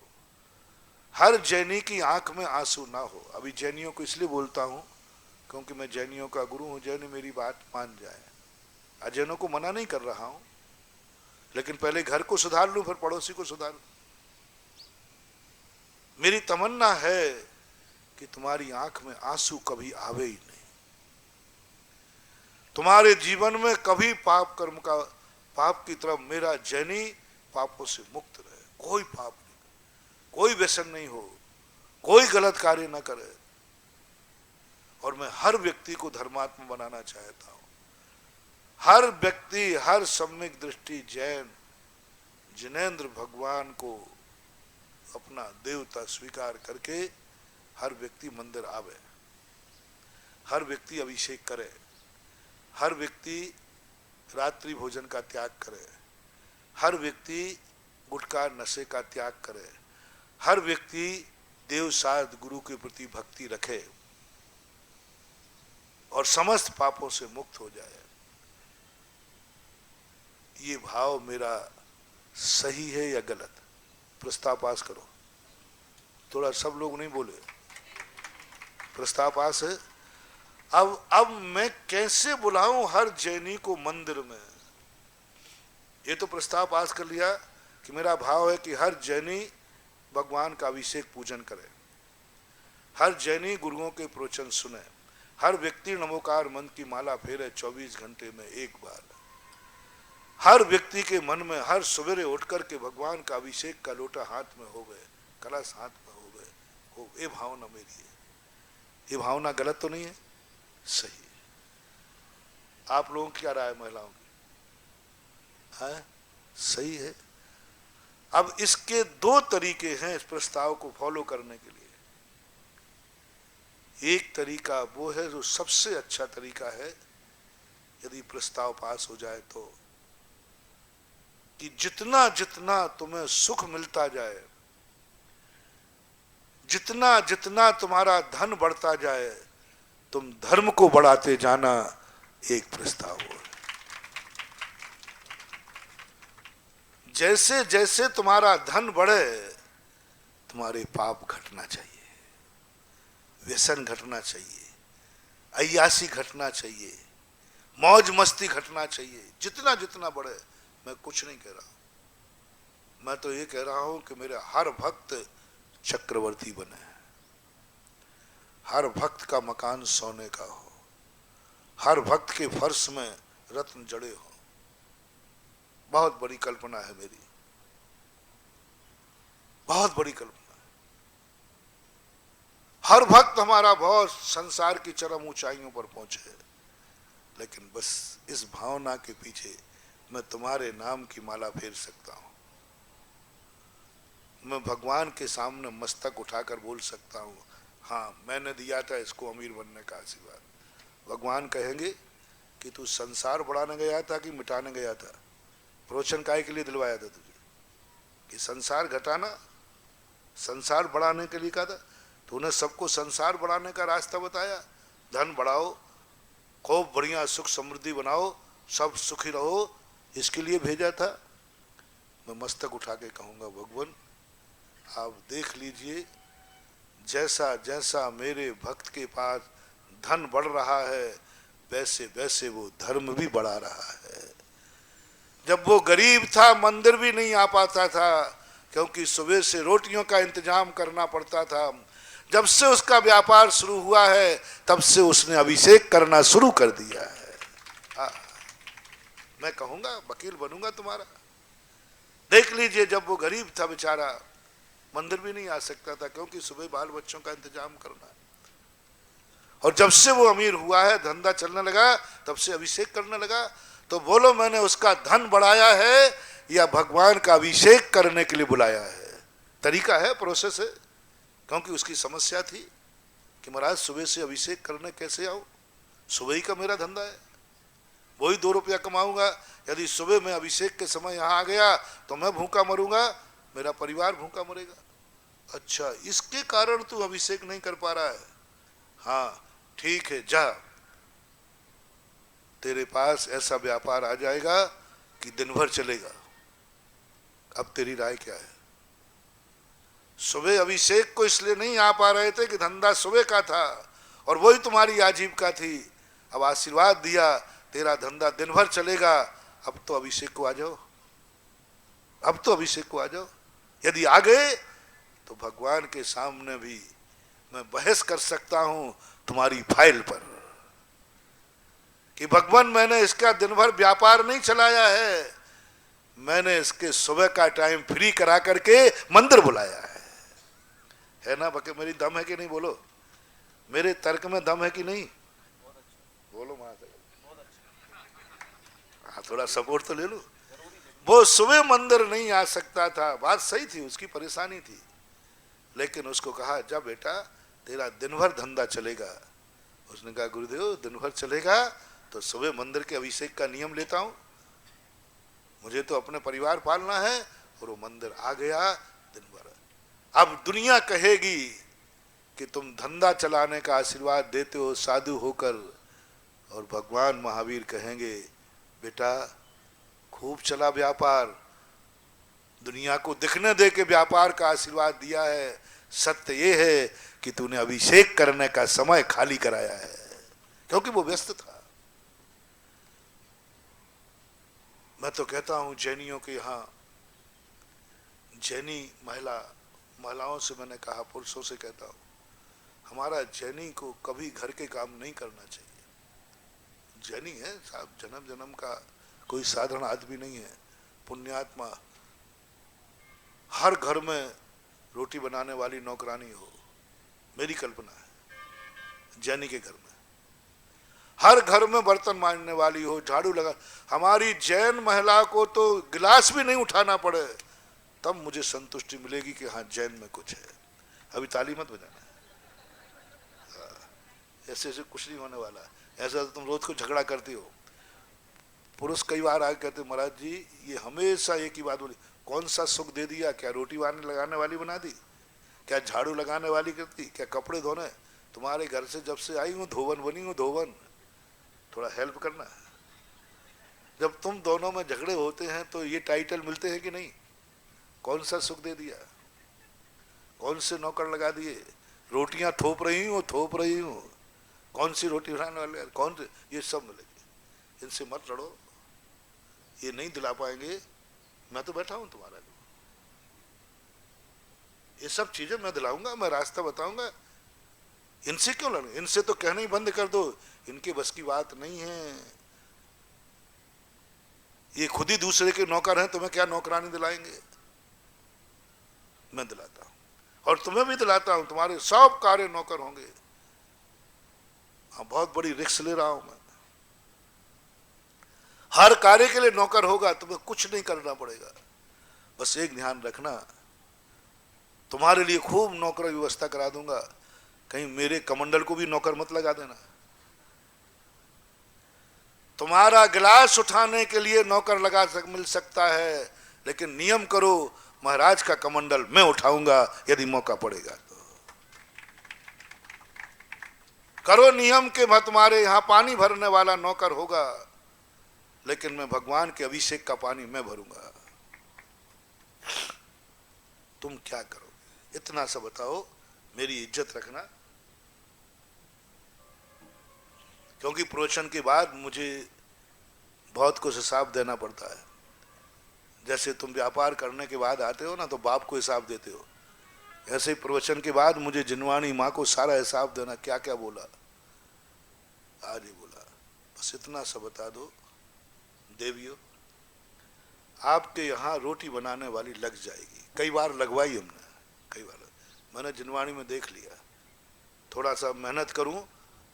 हर जैनी की आंख में आंसू ना हो। अभी जैनियों को इसलिए बोलता हूं क्योंकि मैं जैनियों का गुरु हूं, जैनी मेरी बात मान जाए। अजैनों को मना नहीं कर रहा हूं, लेकिन पहले घर को सुधार लूं फिर पड़ोसी को सुधार। मेरी तमन्ना है कि तुम्हारी आंख में आंसू कभी आवे ही नहीं, तुम्हारे जीवन में कभी पाप कर्म का, पाप की तरफ मेरा जैनी पापों से मुक्त रहे, कोई पाप नहीं, कोई व्यसन नहीं हो, कोई गलत कार्य न करे। और मैं हर व्यक्ति को धर्मात्मा बनाना चाहता हूं। हर व्यक्ति, हर सम्यक दृष्टि जैन जिनेंद्र भगवान को अपना देवता स्वीकार करके हर व्यक्ति मंदिर आवे, हर व्यक्ति अभिषेक करे, हर व्यक्ति रात्रि भोजन का त्याग करे, हर व्यक्ति गुटखा नशे का त्याग करे, हर व्यक्ति देव साध गुरु के प्रति भक्ति रखे और समस्त पापों से मुक्त हो जाए। ये भाव मेरा सही है या गलत? प्रस्ताव पास करो। थोड़ा सब लोग नहीं बोले, प्रस्ताव पास है। अब मैं कैसे बुलाऊं हर जैनी को मंदिर में? ये तो प्रस्ताव पास कर लिया कि मेरा भाव है कि हर जैनी भगवान का अभिषेक पूजन करे, हर जैनी गुरुओं के प्रवचन सुने, हर व्यक्ति नमोकार मंत्र की माला फेरे 24 घंटे में एक बार, हर व्यक्ति के मन में हर सवेरे उठकर के भगवान का अभिषेक का लोटा हाथ में हो गए, कलश हाथ में हो गए, हो। ये भावना मेरी है। ये भावना गलत तो नहीं है? सही है। आप लोगों की क्या राय, महिलाओं की? है सही है। अब इसके दो तरीके हैं इस प्रस्ताव को फॉलो करने के लिए। एक तरीका वो है जो सबसे अच्छा तरीका है, यदि प्रस्ताव पास हो जाए तो, कि जितना जितना तुम्हें सुख मिलता जाए, जितना जितना तुम्हारा धन बढ़ता जाए, तुम धर्म को बढ़ाते जाना। एक प्रस्ताव हो। जैसे जैसे तुम्हारा धन बढ़े तुम्हारे पाप घटना चाहिए, व्यसन घटना चाहिए, अय्यासी घटना चाहिए, मौज मस्ती घटना चाहिए। जितना जितना बढ़े, मैं कुछ नहीं कह रहा हूं, मैं तो ये कह रहा हूं कि मेरा हर भक्त चक्रवर्ती बने, हर भक्त का मकान सोने का हो, हर भक्त के फर्श में रत्न जड़े हो। बहुत बड़ी कल्पना है मेरी, बहुत बड़ी कल्पना है। हर भक्त हमारा बहुत संसार की चरम ऊंचाइयों पर पहुंचे, लेकिन बस इस भावना के पीछे मैं तुम्हारे नाम की माला फेर सकता हूं। मैं भगवान के सामने मस्तक उठाकर बोल सकता हूं, हाँ मैंने दिया था इसको अमीर बनने का आशीर्वाद। भगवान कहेंगे कि तू संसार बढ़ाने गया था कि मिटाने गया था? प्रवचन काय के लिए दिलवाया था तुझे? कि संसार घटाना, संसार बढ़ाने के लिए कहा था? तूने सबको संसार बढ़ाने का रास्ता बताया, धन बढ़ाओ, खूब बढ़िया सुख समृद्धि बनाओ, सब सुखी रहो, इसके लिए भेजा था। मैं मस्तक उठा के कहूँगा, भगवान आप देख लीजिए, जैसा जैसा मेरे भक्त के पास धन बढ़ रहा है, वैसे वैसे वो धर्म भी बढ़ा रहा है। जब वो गरीब था मंदिर भी नहीं आ पाता था, क्योंकि सुबह से रोटियों का इंतजाम करना पड़ता था। जब से उसका व्यापार शुरू हुआ है तब से उसने अभिषेक करना शुरू कर दिया है। हाँ, मैं कहूंगा वकील बनूंगा तुम्हारा। देख लीजिए, जब वो गरीब था बेचारा, मंदिर भी नहीं आ सकता था, क्योंकि सुबह बाल बच्चों का इंतजाम करना। और जब से वो अमीर हुआ है, धंधा चलने लगा, तब से अभिषेक करने लगा। तो बोलो, मैंने उसका धन बढ़ाया है या भगवान का अभिषेक करने के लिए बुलाया है? तरीका है, प्रोसेस है। क्योंकि उसकी समस्या थी कि महाराज सुबह से अभिषेक करने कैसे आऊं, सुबह ही का मेरा धंधा है, वही 2 रुपया कमाऊंगा। यदि सुबह में अभिषेक के समय यहाँ आ गया तो मैं भूखा मरूंगा, मेरा परिवार भूखा मरेगा। अच्छा, इसके कारण तू अभिषेक नहीं कर पा रहा है? हाँ ठीक है, जा, तेरे पास ऐसा व्यापार आ जाएगा कि दिन भर चलेगा। अब तेरी राय क्या है? सुबह अभिषेक को इसलिए नहीं आ पा रहे थे कि धंधा सुबह का था और वही तुम्हारी आजीविका थी। अब आशीर्वाद दिया, तेरा धंधा दिन भर चलेगा। अब तो अभिषेक को आ जाओ, अब तो अभिषेक को आ जाओ। यदि आ गए तो भगवान के सामने भी मैं बहस कर सकता हूं तुम्हारी फाइल पर कि भगवान, मैंने इसका दिन भर व्यापार नहीं चलाया है, मैंने इसके सुबह का टाइम फ्री करा करके मंदिर बुलाया है ना? बके मेरी दम है कि नहीं? बोलो, मेरे तर्क में दम है कि नहीं? बोलो महाराज, हाँ, थोड़ा सपोर्ट तो ले लो। वो सुबह मंदिर नहीं आ सकता था, बात सही थी, उसकी परेशानी थी, लेकिन उसको कहा, जा बेटा, तेरा दिन भर धंधा चलेगा। उसने कहा, गुरुदेव दिन भर चलेगा तो सुबह मंदिर के अभिषेक का नियम लेता हूं, मुझे तो अपने परिवार पालना है। और वो मंदिर आ गया दिन भर। अब दुनिया कहेगी कि तुम धंधा चलाने का आशीर्वाद देते हो साधु होकर, और भगवान महावीर कहेंगे, बेटा खूब चला व्यापार, दुनिया को दिखने दे के व्यापार का आशीर्वाद दिया है। सत्य ये है कि तूने अभिषेक करने का समय खाली कराया है, क्योंकि वो व्यस्त था। मैं तो कहता हूं जैनियों के यहाँ, जैनी महिलाओं से मैंने कहा, पुरुषों से कहता हूं, हमारा जैनी को कभी घर के काम नहीं करना चाहिए। जैनी है साहब, जन्म जन्म का कोई साधारण आदमी नहीं है, पुण्यात्मा। हर घर में रोटी बनाने वाली नौकरानी हो, मेरी कल्पना है। जैनी के घर में हर घर में बर्तन मांजने वाली हो, झाड़ू लगा। हमारी जैन महिला को तो गिलास भी नहीं उठाना पड़े, तब मुझे संतुष्टि मिलेगी कि हाँ जैन में कुछ है। अभी ताली मत बजाना, ऐसे ऐसे कुछ नहीं होने वाला। ऐसा तो तुम रोज को झगड़ा करती हो। पुरुष कई बार आके कहते, महाराज जी ये हमेशा एक ही बात बोली, कौन सा सुख दे दिया? क्या रोटी लगाने वाली बना दी? क्या झाड़ू लगाने वाली करती? क्या कपड़े धोने? तुम्हारे घर से जब से आई हूँ धोवन बनी हूँ, धोवन, थोड़ा हेल्प करना। जब तुम दोनों में झगड़े होते हैं तो ये टाइटल मिलते हैं कि नहीं? कौन सा सुख दे दिया? कौन से नौकर लगा दिए? रोटियां थोप रही हूँ, थोप रही हूँ, कौन सी रोटी बनाने वाले, कौन से, ये सब मिलेगी। इनसे मत लड़ो, ये नहीं दिला पाएंगे। मैं तो बैठा हूं तुम्हारा, ये सब चीजें मैं दिलाऊंगा, मैं रास्ता बताऊंगा। इनसे क्यों लड़े? इनसे तो कहना ही बंद कर दो, इनके बस की बात नहीं है। ये खुद ही दूसरे के नौकर हैं, तुम्हें क्या नौकरानी दिलाएंगे? मैं दिलाता हूं, और तुम्हें भी दिलाता हूं, तुम्हारे सब कार्य नौकर होंगे। हाँ, बहुत बड़ी रिस्क ले रहा हूं मैं। हर कार्य के लिए नौकर होगा, तुम्हें कुछ नहीं करना पड़ेगा। बस एक ध्यान रखना, तुम्हारे लिए खूब नौकर व्यवस्था करा दूंगा, कहीं मेरे कमंडल को भी नौकर मत लगा देना। तुम्हारा गिलास उठाने के लिए नौकर मिल सकता है, लेकिन नियम करो, महाराज का कमंडल मैं उठाऊंगा यदि मौका पड़ेगा तो। करो नियम के, तुम्हारे यहां पानी भरने वाला नौकर होगा, लेकिन मैं भगवान के अभिषेक का पानी मैं भरूंगा। तुम क्या करोगे? इतना सा बताओ, मेरी इज्जत रखना। क्योंकि प्रवचन के बाद मुझे बहुत कुछ हिसाब देना पड़ता है। जैसे तुम व्यापार करने के बाद आते हो ना तो बाप को हिसाब देते हो, ऐसे ही प्रवचन के बाद मुझे जिनवाणी माँ को सारा हिसाब देना, क्या क्या बोला, आज ही बोला। बस इतना सा बता दो देवियों, आपके यहाँ रोटी बनाने वाली लग जाएगी। कई बार लगवाई हमने, कई बार मैंने जिनवाणी में देख लिया। थोड़ा सा मेहनत करूं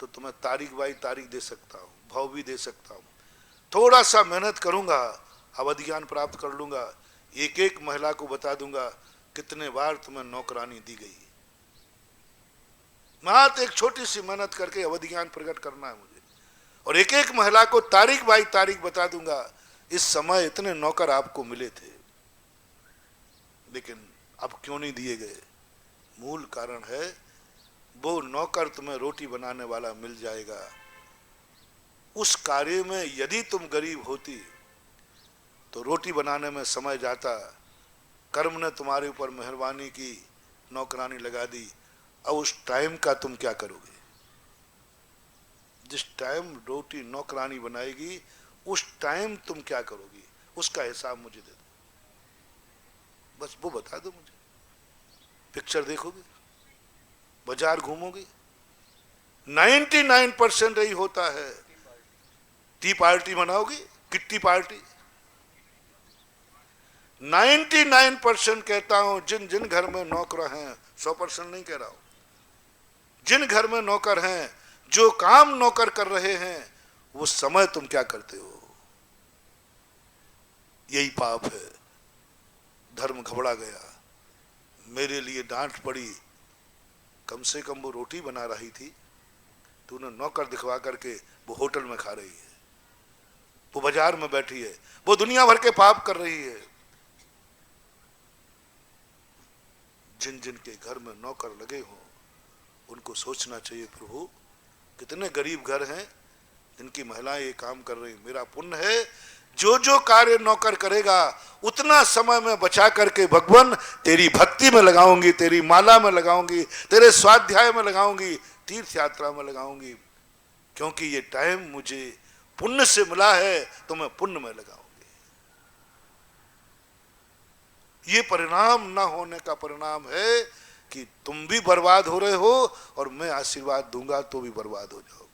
तो तुम्हें तारीख बाई तारीख दे सकता हूं, भाव भी दे सकता हूं। थोड़ा सा मेहनत करूंगा, अवधि ज्ञान प्राप्त कर लूंगा, एक एक महिला को बता दूंगा कितने बार तुम्हें नौकरानी दी गई। मात्र एक छोटी सी मेहनत करके अवधि ज्ञान प्रकट करना है मुझे, और एक एक महिला को तारीख बाई तारीख बता दूंगा इस समय इतने नौकर आपको मिले थे, लेकिन अब क्यों नहीं दिए गए। मूल कारण है वो नौकर तुम्हें रोटी बनाने वाला मिल जाएगा। उस कार्य में यदि तुम गरीब होती तो रोटी बनाने में समय जाता, कर्म ने तुम्हारे ऊपर मेहरबानी की, नौकरानी लगा दी। अब उस टाइम का तुम क्या करोगे। जिस टाइम रोटी नौकरानी बनाएगी उस टाइम तुम क्या करोगी, उसका हिसाब मुझे दे दो, बस वो बता दो मुझे। पिक्चर देखोगे, बाजार घूमोगे, 99% यही होता है। टी पार्टी मनाओगे, किट्टी पार्टी, 99% कहता हूं जिन जिन घर में नौकर हैं, 100% नहीं कह रहा हूं, जिन घर में नौकर हैं, जो काम नौकर कर रहे हैं, वो समय तुम क्या करते हो। यही पाप है। धर्म घबरा गया, मेरे लिए डांट पड़ी, कम से कम वो रोटी बना रही थी, तूने नौकर दिखवा करके वो होटल में खा रही है, वो बाजार में बैठी है, वो दुनिया भर के पाप कर रही है। जिन जिन के घर में नौकर लगे हों उनको सोचना चाहिए, प्रभु कितने गरीब घर हैं जिनकी महिलाएं ये काम कर रही, मेरा पुण्य है। जो जो कार्य नौकर करेगा उतना समय में बचा करके भगवान तेरी भक्ति में लगाऊंगी, तेरी माला में लगाऊंगी, तेरे स्वाध्याय में लगाऊंगी, तीर्थ यात्रा में लगाऊंगी, क्योंकि ये टाइम मुझे पुण्य से मिला है तो मैं पुण्य में लगाऊंगी। ये परिणाम ना होने का परिणाम है कि तुम भी बर्बाद हो रहे हो और मैं आशीर्वाद दूंगा तो भी बर्बाद हो जाओगे।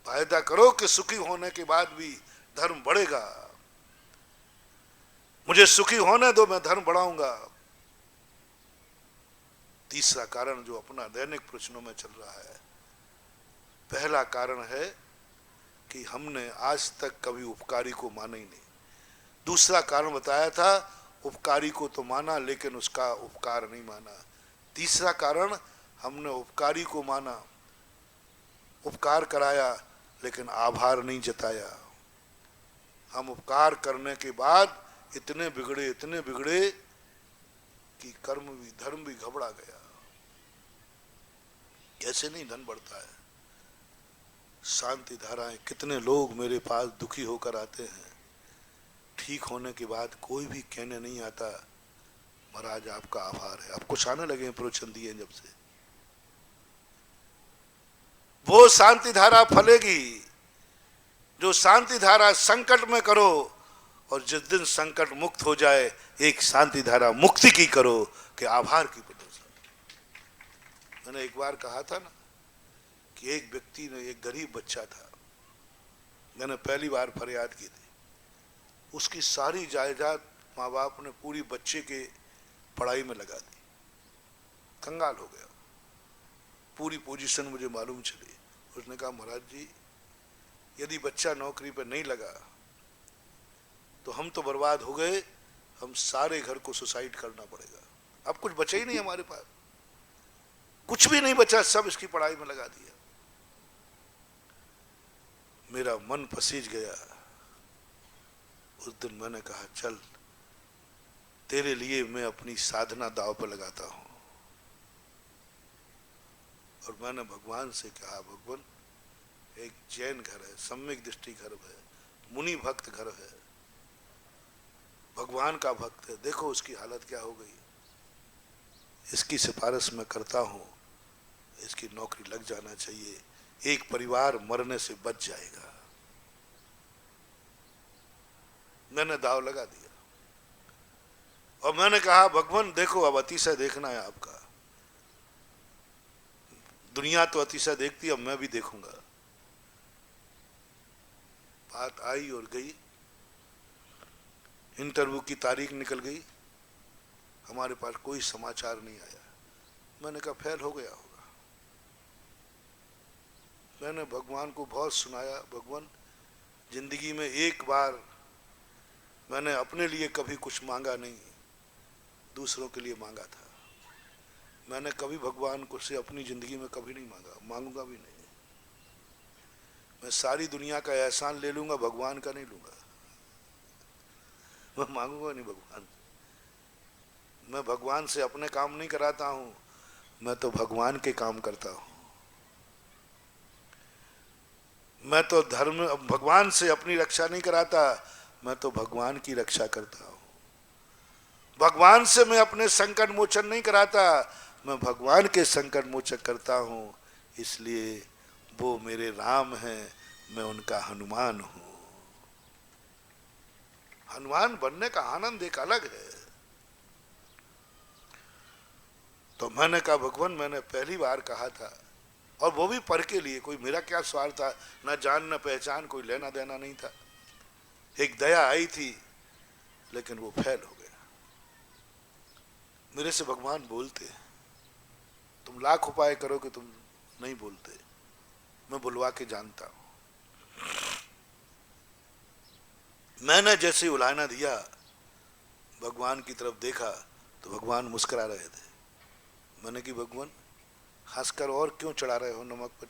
फायदा करो कि सुखी होने के बाद भी धर्म बढ़ेगा। मुझे सुखी होने दो, मैं धर्म बढ़ाऊंगा। तीसरा कारण जो अपना दैनिक प्रश्नों में चल रहा है, पहला कारण है कि हमने आज तक कभी उपकारी को माना ही नहीं। दूसरा कारण बताया था, उपकारी को तो माना लेकिन उसका उपकार नहीं माना। तीसरा कारण, हमने उपकारी को माना, उपकार कराया लेकिन आभार नहीं जताया। हम उपकार करने के बाद इतने बिगड़े कि कर्म भी धर्म भी घबरा गया। कैसे नहीं धन बढ़ता है। शांति धाराएं, कितने लोग मेरे पास दुखी होकर आते हैं, ठीक होने के बाद कोई भी कहने नहीं आता महाराज आपका आभार है। अब कुछ आने लगे प्रवचन दिए जब से, वो शांति धारा फलेगी जो शांति धारा संकट में करो, और जिस दिन संकट मुक्त हो जाए एक शांति धारा मुक्ति की करो कि आभार की प्रदर्शन। मैंने एक बार कहा था ना कि एक व्यक्ति ने, एक गरीब बच्चा था, मैंने पहली बार फरियाद की थी, उसकी सारी जायदाद माँ बाप ने पूरी बच्चे के पढ़ाई में लगा दी, कंगाल हो गया, पूरी पोजीशन मुझे मालूम चली। उसने कहा महाराज जी यदि बच्चा नौकरी पर नहीं लगा तो हम तो बर्बाद हो गए, हम सारे घर को सुसाइड करना पड़ेगा। अब कुछ बचा ही नहीं हमारे पास, कुछ भी नहीं बचा, सब इसकी पढ़ाई में लगा दिया। मेरा मन पसीज गया। उस दिन मैंने कहा चल तेरे लिए मैं अपनी साधना दांव पर लगाता हूं। और मैंने भगवान से कहा भगवान एक जैन घर है, सम्यक दृष्टि घर है, मुनि भक्त घर है, भगवान का भक्त है, देखो उसकी हालत क्या हो गई, इसकी सिफारिश मैं करता हूं, इसकी नौकरी लग जाना चाहिए, एक परिवार मरने से बच जाएगा। मैंने दाव लगा दिया और मैंने कहा भगवान देखो, अब अतिशय देखना है आपका। दुनिया तो अतिशय देखती है, अब मैं भी देखूंगा। बात आई और गई, इंटरव्यू की तारीख निकल गई, हमारे पास कोई समाचार नहीं आया। मैंने कहा फेल हो गया होगा। मैंने भगवान को बहुत सुनाया, भगवान जिंदगी में एक बार मैंने अपने लिए कभी कुछ मांगा नहीं, दूसरों के लिए मांगा था। मैंने कभी भगवान को से अपनी जिंदगी में कभी नहीं मांगा, मांगूंगा भी नहीं। मैं सारी दुनिया का एहसान ले लूंगा, भगवान का नहीं लूंगा। मैं मांगूंगा नहीं भगवान। मैं भगवान से अपने काम नहीं कराता हूं, मैं तो भगवान के काम करता हूं। मैं तो धर्म भगवान से अपनी रक्षा नहीं कराता, मैं तो भगवान की रक्षा करता हूं। भगवान से मैं अपने संकट मोचन नहीं कराता, मैं भगवान के संकट मोचन करता हूं। इसलिए वो मेरे राम हैं, मैं उनका हनुमान हूं। हनुमान बनने का आनंद एक अलग है। तो मैंने कहा भगवान, मैंने पहली बार कहा था, और वो भी पर के लिए, कोई मेरा क्या स्वार्थ था, ना जान न पहचान, कोई लेना देना नहीं था। एक दया आई थी, लेकिन वो फेल हो गया। मेरे से भगवान बोलते हैं, तुम लाख उपाय करो कि तुम नहीं बोलते, मैं बुलवा के जानता हूं। मैंने जैसे उलाहना दिया, भगवान की तरफ देखा तो भगवान मुस्कुरा रहे थे। मैंने कि भगवान हंसकर और क्यों चढ़ा रहे हो नमक पर,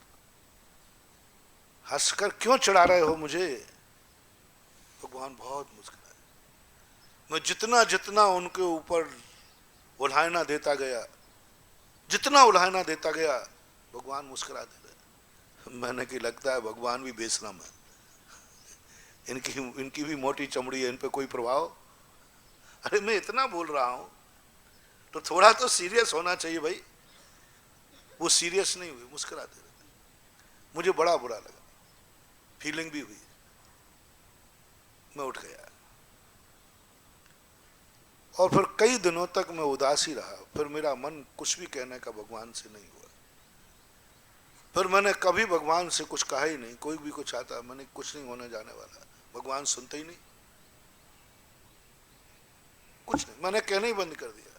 हंसकर क्यों चढ़ा रहे हो मुझे। भगवान बहुत मुस्कुराए। मैं जितना जितना उनके ऊपर उलाहना देता गया, जितना उलाहना देता गया, भगवान मुस्कुरा दे रहे। मैंने कि लगता है भगवान भी बेशरम है, इनकी भी मोटी चमड़ी है, इन पे कोई प्रभाव। अरे मैं इतना बोल रहा हूं तो थोड़ा तो सीरियस होना चाहिए भाई। वो सीरियस नहीं हुए, मुस्कुरा दे रहे। मुझे बड़ा बुरा लगा, फीलिंग भी हुई। मैं उठ गया और फिर कई दिनों तक मैं उदास ही रहा। फिर मेरा मन कुछ भी कहने का भगवान से नहीं हुआ। फिर मैंने कभी भगवान से कुछ कहा ही नहीं। कोई भी कुछ आता, मैंने कुछ नहीं होने जाने वाला, भगवान सुनते ही नहीं, कुछ नहीं। मैंने कहना ही बंद कर दिया।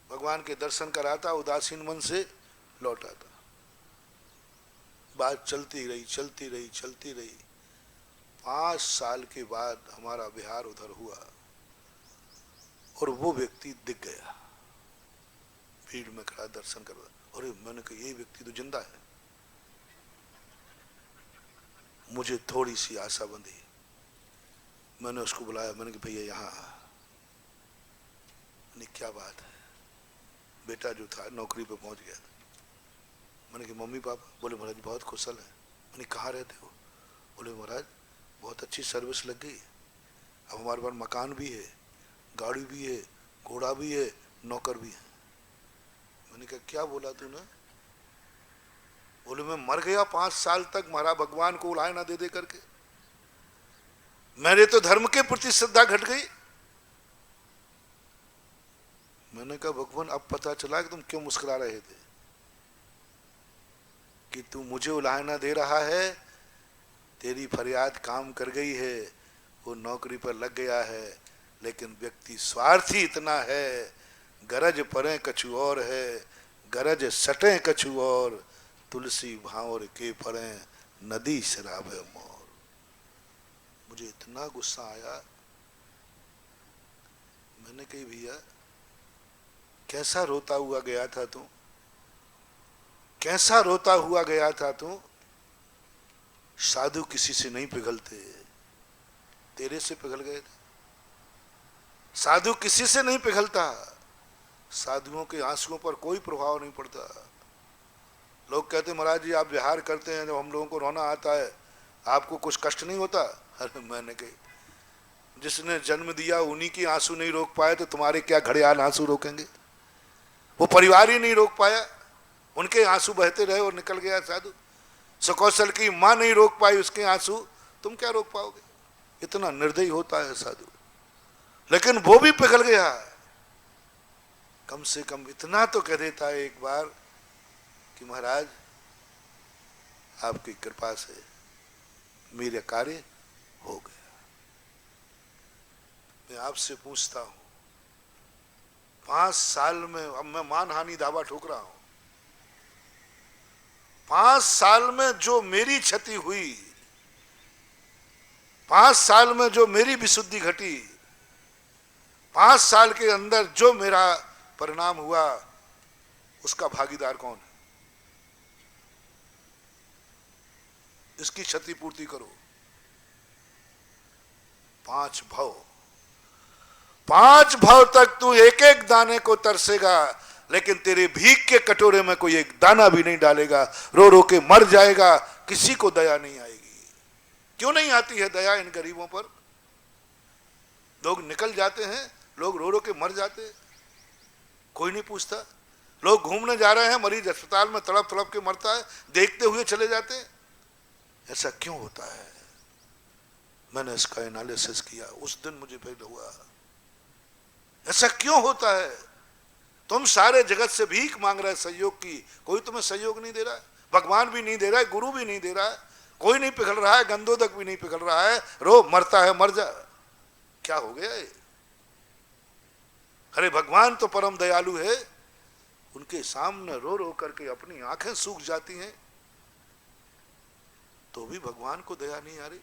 भगवान के दर्शन कराता, उदासीन मन से लौट आता। बात चलती रही, चलती रही, चलती रही। 5 साल के बाद हमारा बिहार उधर हुआ और वो व्यक्ति दिख गया, भीड़ में खड़ा दर्शन कर रहा। अरे मैंने कहा ये व्यक्ति तो जिंदा है। मुझे थोड़ी सी आशा बंधी। मैंने उसको बुलाया, मैंने कहा भैया यहाँ आ। मैंने क्या बात है। बेटा जो था नौकरी पे पहुंच गया था। मैंने कहा मम्मी पापा, बोले महाराज बहुत खुशल है। मैंने कहाँ रहते हो, बोले महाराज बहुत अच्छी सर्विस लग गई, अब हमारे पास मकान भी है, गाड़ी भी है, घोड़ा भी है, नौकर भी है। मैंने कहा क्या बोला तूने। बोले मैं मर गया 5 साल तक महाराज भगवान को उलाहना दे दे करके, मेरे तो धर्म के प्रति श्रद्धा घट गई। मैंने कहा भगवान अब पता चला कि तुम क्यों मुस्कुरा रहे थे, कि तू मुझे उलाहना दे रहा है, तेरी फरियाद काम कर गई है, वो नौकरी पर लग गया है, लेकिन व्यक्ति स्वार्थी इतना है, गरज परे कछु और है, गरज सटे कछु और, तुलसी भावर के परे नदी शराब है मोर। मुझे इतना गुस्सा आया। मैंने कही भैया कैसा रोता हुआ गया था तू, कैसा रोता हुआ गया था तू। साधु किसी से नहीं पिघलते, तेरे से पिघल गए थे। साधु किसी से नहीं पिघलता, साधुओं के आंसुओं पर कोई प्रभाव नहीं पड़ता। लोग कहते महाराज जी आप विहार करते हैं, जब हम लोगों को रोना आता है आपको कुछ कष्ट नहीं होता। अरे मैंने कही जिसने जन्म दिया उन्हीं के आंसू नहीं रोक पाए तो तुम्हारे क्या घड़ियाल आंसू रोकेंगे। वो परिवार ही नहीं रोक पाया, उनके आंसू बहते रहे और निकल गया साधु। सुकौशल की मां नहीं रोक पाई उसके आंसू, तुम क्या रोक पाओगे? इतना निर्दयी होता है साधु। लेकिन वो भी पिघल गया। कम से कम इतना तो कह देता है एक बार कि महाराज आपकी कृपा से मेरे कार्य हो गया। मैं आपसे पूछता हूं, 5 साल में, अब मैं मानहानि दावा ठोक रहा हूं, 5 साल में जो मेरी क्षति हुई, 5 साल में जो मेरी विशुद्धि घटी, 5 साल के अंदर जो मेरा परिणाम हुआ, उसका भागीदार कौन है? इसकी क्षतिपूर्ति करो। 5 भव तक तू एक एक दाने को तरसेगा, लेकिन तेरे भीख के कटोरे में कोई एक दाना भी नहीं डालेगा, रो रो के मर जाएगा, किसी को दया नहीं आएगी। क्यों नहीं आती है दया इन गरीबों पर? लोग निकल जाते हैं, लोग रो रो के मर जाते हैं, कोई नहीं पूछता। लोग घूमने जा रहे हैं, मरीज अस्पताल में तड़प तड़प के मरता है, देखते हुए चले जाते हैं। ऐसा क्यों होता है? मैंने इसका एनालिसिस किया, उस दिन मुझे फील हुआ ऐसा क्यों होता है। तुम सारे जगत से भीख मांग रहे सहयोग की, कोई तुम्हें सहयोग नहीं दे रहा है, भगवान भी नहीं दे रहा है, गुरु भी नहीं दे रहा है, कोई नहीं पिघल रहा है, गंदोदक भी नहीं पिघल रहा है, रो मरता है, मर जा। क्या हो गया है? अरे भगवान तो परम दयालु है, उनके सामने रो रो करके अपनी आंखें सूख जाती हैं, तो भी भगवान को दया नहीं आ रही।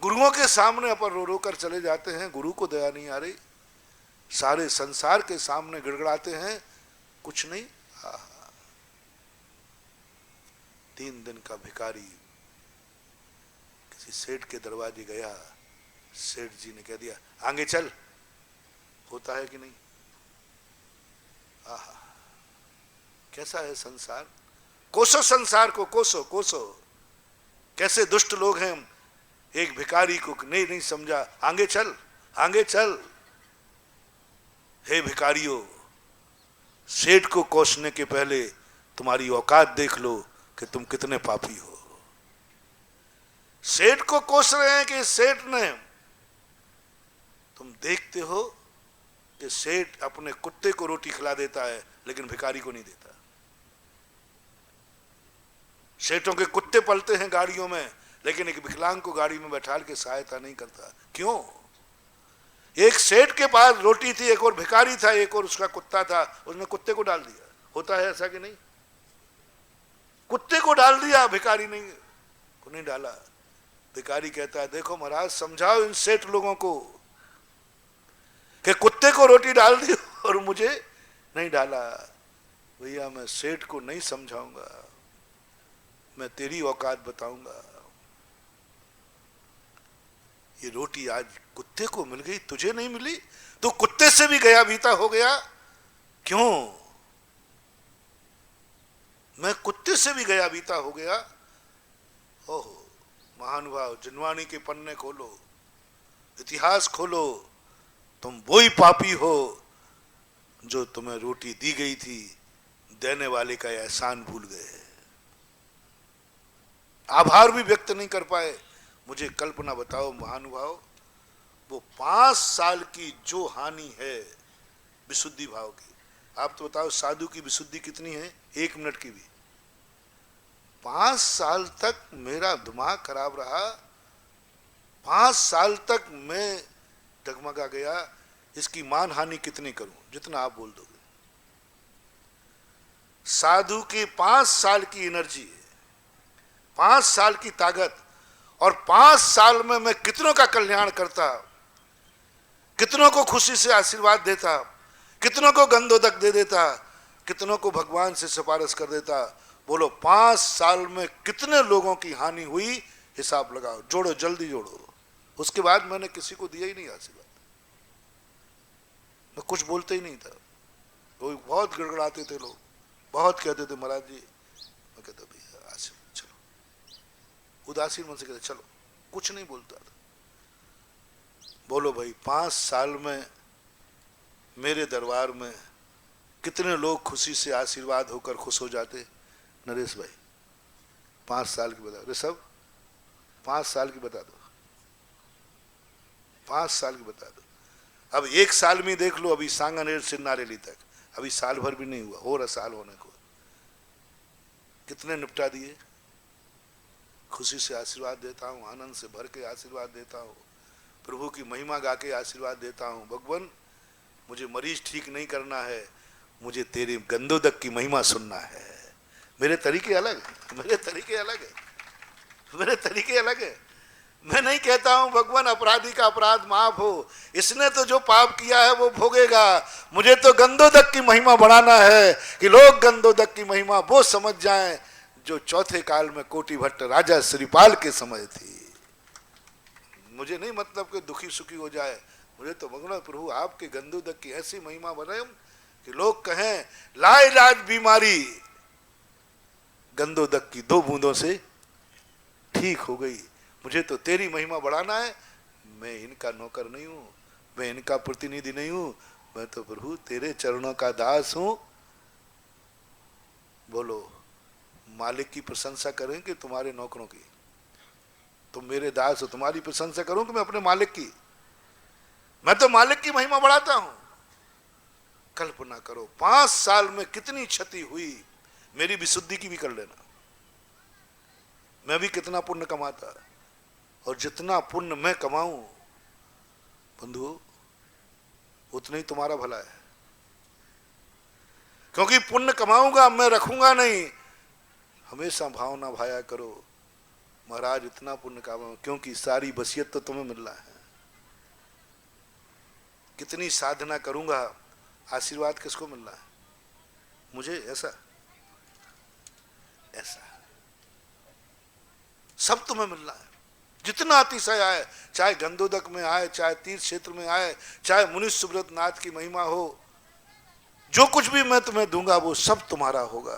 गुरुओं के सामने अपन रो रो कर चले जाते हैं, गुरु को दया नहीं आ रही। सारे संसार के सामने गिड़गिड़ाते हैं, कुछ नहीं। 3 दिन का भिखारी किसी सेठ के दरवाजे गया, सेठ जी ने कह दिया आगे चल। होता है कि नहीं? आहा, कैसा है संसार। कोसो संसार को, कोसो कोसो। कैसे दुष्ट लोग हैं। एक भिखारी को नहीं समझा, आगे चल आगे चल। हे भिखारियों, सेठ को कोसने के पहले तुम्हारी औकात देख लो कि तुम कितने पापी हो। सेठ को कोस रहे हैं कि सेठ ने, तुम देखते हो कि सेठ अपने कुत्ते को रोटी खिला देता है लेकिन भिखारी को नहीं देता। सेठों के कुत्ते पलते हैं गाड़ियों में, लेकिन एक विकलांग को गाड़ी में बैठा के सहायता नहीं करता। क्यों? एक सेठ के पास रोटी थी, एक और भिखारी था, एक और उसका कुत्ता था, उसने कुत्ते को डाल दिया। होता है ऐसा कि नहीं? कुत्ते को डाल दिया, भिखारी नहीं को नहीं डाला। भिखारी कहता है देखो महाराज, समझाओ इन सेठ लोगों को कि कुत्ते को रोटी डाल दी और मुझे नहीं डाला। भैया मैं सेठ को नहीं समझाऊंगा, मैं तेरी औकात बताऊंगा। ये रोटी आज कुत्ते को मिल गई, तुझे नहीं मिली, तो कुत्ते से भी गया बीता हो गया। क्यों? मैं कुत्ते से भी गया बीता हो गया। ओहो महानुभाव, जिनवाणी के पन्ने खोलो, इतिहास खोलो, तुम वही पापी हो जो तुम्हें रोटी दी गई थी, देने वाले का एहसान भूल गए, आभार भी व्यक्त नहीं कर पाए। मुझे कल्पना बताओ महानुभाव, वो 5 साल की जो हानि है विशुद्धि भाव की, आप तो बताओ साधु की विशुद्धि कितनी है 1 मिनट की भी। 5 साल तक मेरा दिमाग खराब रहा, 5 साल तक मैं डगमगा गया। इसकी मान हानि कितनी करूं जितना आप बोल दोगे। साधु की 5 साल की एनर्जी, 5 साल की ताकत, और 5 साल में मैं कितनों का कल्याण करता, कितनों को खुशी से आशीर्वाद देता, कितनों को गंधोदक दे देता, कितनों को भगवान से सिफारिश कर देता। बोलो 5 साल में कितने लोगों की हानि हुई, हिसाब लगाओ, जोड़ो, जल्दी जोड़ो। उसके बाद मैंने किसी को दिया ही नहीं आशीर्वाद, मैं कुछ बोलते ही नहीं था। लोग बहुत गिड़गिड़ाते थे, लोग बहुत कहते थे महाराज जी। मैं कहता भैया आशीर्वाद, चलो, उदासीन मन से कहते चलो, कुछ नहीं बोलता था। बोलो भाई 5 साल में मेरे दरबार में कितने लोग खुशी से आशीर्वाद होकर खुश हो जाते। नरेश भाई 5 साल की बता दो सब, 5 साल की बता दो, 5 साल की बता दो। अब 1 साल में देख लो, अभी सांगानेर से नारेली तक अभी साल भर भी नहीं हुआ, हो रहा साल होने को, कितने निपटा दिए। खुशी से आशीर्वाद देता हूँ, आनंद से भर के आशीर्वाद देता हूँ, प्रभु की महिमा गा के आशीर्वाद देता हूँ। भगवान मुझे मरीज ठीक नहीं करना है, मुझे तेरे गंदोदक की महिमा सुनना है। मेरे तरीके अलग है, मेरे तरीके अलग है, मेरे तरीके अलग है। मैं नहीं कहता हूं भगवान अपराधी का अपराध माफ हो, इसने तो जो पाप किया है वो भोगेगा। मुझे तो गंदोदक की महिमा बढ़ाना है कि लोग गंदोदक की महिमा वो समझ जाएं जो चौथे काल में कोटि भट्ट राजा श्रीपाल के समय थी। मुझे नहीं मतलब कि दुखी सुखी हो जाए, मुझे तो भगवान प्रभु आपके गंदोदक की ऐसी महिमा बनाए कि लोग कहें लाइलाज बीमारी गंदोदक की 2 बूंदों से ठीक हो गई। मुझे तो तेरी महिमा बढ़ाना है, मैं इनका नौकर नहीं हूं, मैं इनका प्रतिनिधि नहीं हूं, मैं तो प्रभु तेरे चरणों का दास हूं। बोलो मालिक की प्रशंसा करें कि तुम्हारे नौकरों की? तुम मेरे दास हो, तुम्हारी प्रशंसा करूं कि मैं अपने मालिक की? मैं तो मालिक की महिमा बढ़ाता हूं। कल्पना करो 5 साल में कितनी क्षति हुई, मेरी विशुद्धि की भी कर लेना, मैं भी कितना पुण्य कमाता, और जितना पुण्य मैं कमाऊं बंधु उतना ही तुम्हारा भला है। क्योंकि पुण्य कमाऊंगा मैं रखूंगा नहीं, हमेशा भावना भाया करो महाराज इतना पुण्य कमाऊं, क्योंकि सारी वसीयत तो तुम्हें मिल रहा है। कितनी साधना करूंगा, आशीर्वाद किसको मिल रहा है? मुझे। ऐसा ऐसा सब तुम्हें मिल रहा है, जितना अतिशय आए, चाहे गंदोदक में आए, चाहे तीर्थ क्षेत्र में आए, चाहे मुनि सुब्रत नाथ की महिमा हो, जो कुछ भी मैं तुम्हें दूंगा वो सब तुम्हारा होगा।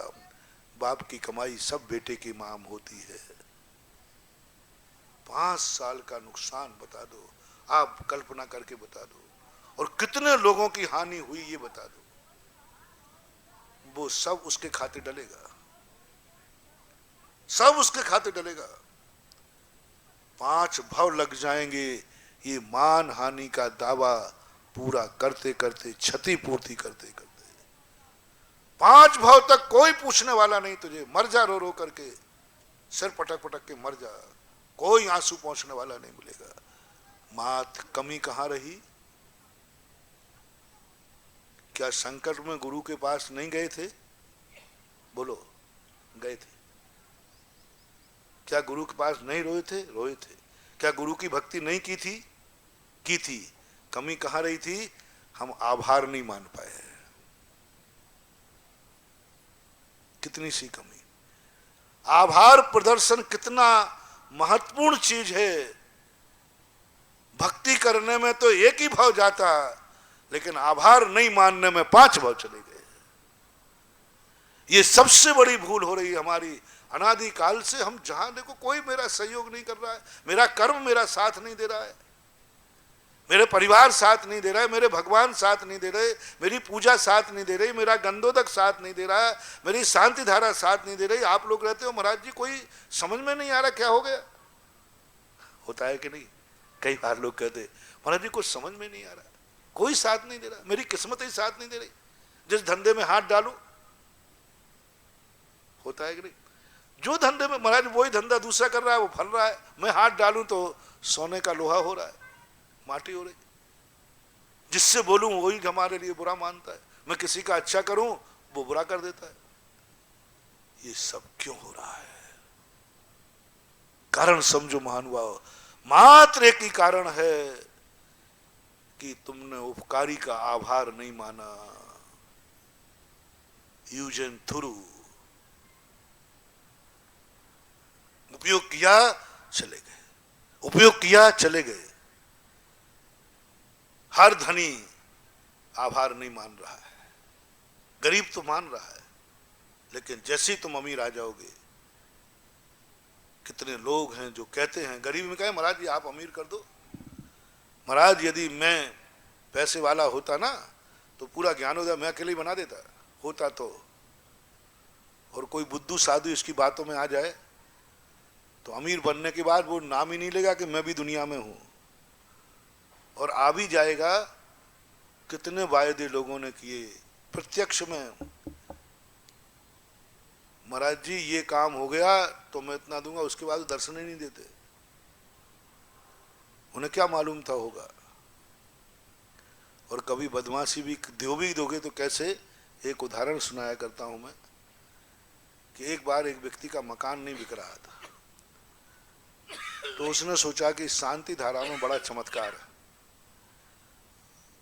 बाप की कमाई सब बेटे की माम होती है। 5 साल का नुकसान बता दो, आप कल्पना करके बता दो, और कितने लोगों की हानि हुई ये बता दो, वो सब उसके खाते डलेगा, सब उसके खाते डलेगा। 5 भव लग जाएंगे ये मान हानि का दावा पूरा करते करते, क्षतिपूर्ति करते करते। 5 भव तक कोई पूछने वाला नहीं तुझे, मर जा रो रो करके, सिर पटक पटक के मर जा, कोई आंसू पहुंचने वाला नहीं मिलेगा। मात कमी कहां रही? क्या संकट में गुरु के पास नहीं गए थे? बोलो गए थे। क्या गुरु के पास नहीं रोए थे? रोए थे। क्या गुरु की भक्ति नहीं की थी? की थी। कमी कहां रही थी? हम आभार नहीं मान पाए। कितनी सी कमी। आभार प्रदर्शन कितना महत्वपूर्ण चीज है। भक्ति करने में तो एक ही भाव जाता, लेकिन आभार नहीं मानने में 5 भाव चले गए। ये सबसे बड़ी भूल हो रही है हमारी। अनादि काल से हम जहां देखो कोई मेरा सहयोग नहीं कर रहा है, मेरा कर्म मेरा साथ नहीं दे रहा है, मेरे परिवार साथ नहीं दे रहा है, मेरे भगवान साथ नहीं दे रहे, मेरी पूजा साथ नहीं दे रही, मेरा गंदोदक साथ नहीं दे रहा है, मेरी शांति धारा साथ नहीं दे रही। आप लोग रहते हो महाराज जी कोई समझ में नहीं आ रहा क्या हो गया। होता है कि नहीं? कई बार लोग कहते महाराज जी कुछ समझ में नहीं आ रहा, कोई साथ नहीं दे रहा, मेरी किस्मत ही साथ नहीं दे रही, जिस धंधे में हाथ डालू। होता है कि नहीं? जो धंधे में महाराज वही धंधा दूसरा कर रहा है, वो फल रहा है, मैं हाथ डालूं तो सोने का लोहा हो रहा है, माटी हो रही। जिससे बोलूं वही हमारे लिए बुरा मानता है, मैं किसी का अच्छा करूं वो बुरा कर देता है। ये सब क्यों हो रहा है? कारण समझो महानुभाव। मात्र एक ही कारण है कि तुमने उपकारी का आभार नहीं माना। यूज एंड थ्रू, उपयोग किया चले गए, उपयोग किया चले गए। हर धनी आभार नहीं मान रहा है, गरीब तो मान रहा है, लेकिन जैसे ही तुम अमीर आ जाओगे, कितने लोग हैं जो कहते हैं, गरीब में कहे महाराज जी आप अमीर कर दो। महाराज यदि मैं पैसे वाला होता ना तो पूरा ज्ञानोदय मैं अकेले ही बना देता होता तो, और कोई बुद्धू साधु इसकी बातों में आ जाए तो अमीर बनने के बाद वो नाम ही नहीं लेगा कि मैं भी दुनिया में हूं, और आ भी जाएगा। कितने वायदे लोगों ने किए प्रत्यक्ष में, महाराज जी ये काम हो गया तो मैं इतना दूंगा, उसके बाद दर्शन ही नहीं देते। उन्हें क्या मालूम था होगा। और कभी बदमाशी भी दोगे तो कैसे, एक उदाहरण सुनाया करता हूं मैं कि एक बार एक व्यक्ति का मकान नहीं बिक रहा था, तो उसने सोचा कि शांति धारा में बड़ा चमत्कार है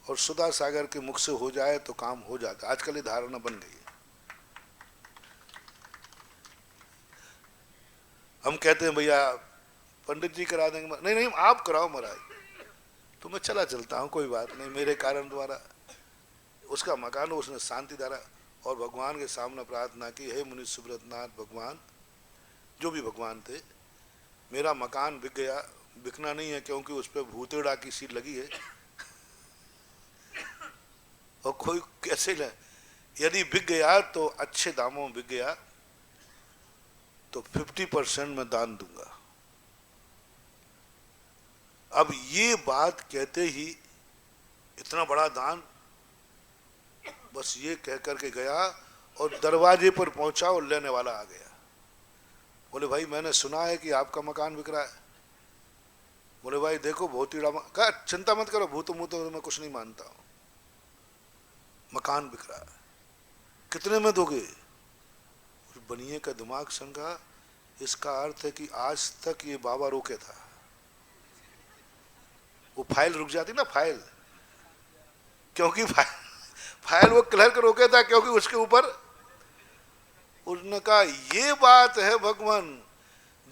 और सुधा सागर के मुख से हो जाए तो काम हो जाता। आजकल ये धारणा बन गई है। हम कहते हैं भैया पंडित जी करा देंगे, नहीं नहीं आप कराओ महाराज, तो मैं चला चलता हूँ, कोई बात नहीं, मेरे कारण द्वारा उसका मकान, उसने शांति धारा और भगवान के सामने प्रार्थना की, हे मुनि सुब्रतनाथ भगवान, जो भी भगवान थे, मेरा मकान बिक गया, बिकना नहीं है क्योंकि उस पर भूतेड़ा की सील लगी है और कोई कैसे ले, यदि बिक गया तो अच्छे दामों में बिक गया तो 50% मैं दान दूंगा। अब ये बात कहते ही इतना बड़ा दान, बस ये कह करके गया और दरवाजे पर पहुंचा और लेने वाला आ गया। बोले भाई मैंने सुना है कि आपका मकान बिक रहा है। बोले भाई देखो बहुत ही कहा चिंता मत करो, भूत मूत तो मैं कुछ नहीं मानता हूं, मकान बिक रहा है, कितने में दोगे? बनिए का दिमाग संगा, इसका अर्थ है कि आज तक ये बाबा रोके था। वो फाइल रुक जाती ना, फाइल, क्योंकि फाइल वो क्लर्क रोके था क्योंकि उसके ऊपर उसने कहा ये बात है भगवान,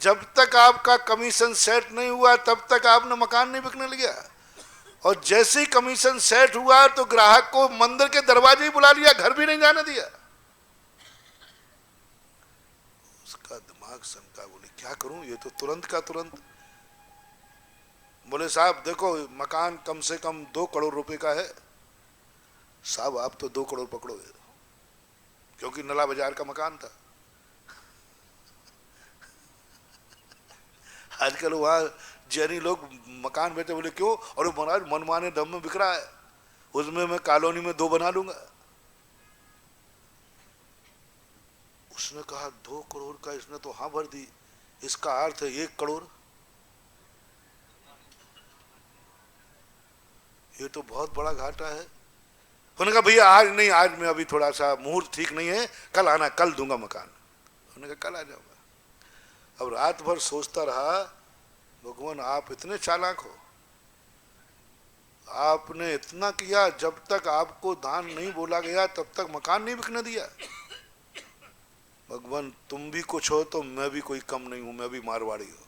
जब तक आपका कमीशन सेट नहीं हुआ तब तक आपने मकान नहीं बिकने लिया, और जैसे ही कमीशन सेट हुआ तो ग्राहक को मंदिर के दरवाजे ही बुला लिया, घर भी नहीं जाने दिया। उसका दिमाग सनका, बोले क्या करूं, ये तो तुरंत का तुरंत। बोले साहब देखो मकान कम से कम 2 करोड़ रुपए का है। साहब आप तो 2 करोड़ पकड़ोगे, क्योंकि नला बाजार का मकान था। आजकल वहां जैनी लोग मकान बेचे, बोले क्यों? और महाराज मनमाने दम में बिक रहा है, उसमें मैं कॉलोनी में 2 बना लूंगा। उसने कहा 2 करोड़ का, इसने तो हाँ भर दी, इसका अर्थ है 1 करोड़। ये तो बहुत बड़ा घाटा है। उन्होंने कहा भैया आज नहीं, आज मैं अभी थोड़ा सा मुहूर्त ठीक नहीं है, कल आना, कल दूंगा मकान। उन्होंने कहा कल आ जाऊंगा। अब रात भर सोचता रहा, भगवान आप इतने चालाक हो, आपने इतना किया, जब तक आपको दान नहीं बोला गया तब तक मकान नहीं बिकने दिया। भगवान तुम भी कुछ हो तो मैं भी कोई कम नहीं हूं, मैं भी मारवाड़ी हूं।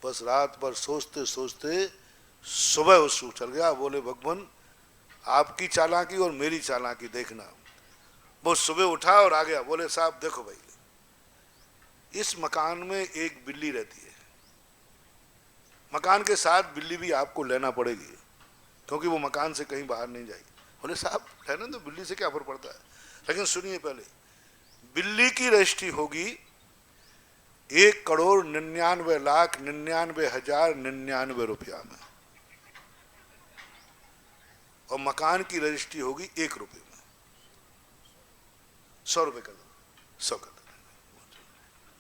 बस रात भर सोचते सोचते सुबह उस चल गया। बोले भगवान आपकी चालाकी और मेरी चालाकी देखना। वो सुबह उठा और आ गया। बोले साहब देखो भाई, इस मकान में एक बिल्ली रहती है, मकान के साथ बिल्ली भी आपको लेना पड़ेगी क्योंकि वो मकान से कहीं बाहर नहीं जाएगी। बोले साहब रहने दो, बिल्ली से क्या फर्क पड़ता है, लेकिन सुनिए पहले, बिल्ली की रजिस्ट्री होगी 1,99,99,99 रुपया में, और मकान की रजिस्ट्री होगी 1 रुपये में। 100 रुपये कर दो, 100 कर दो,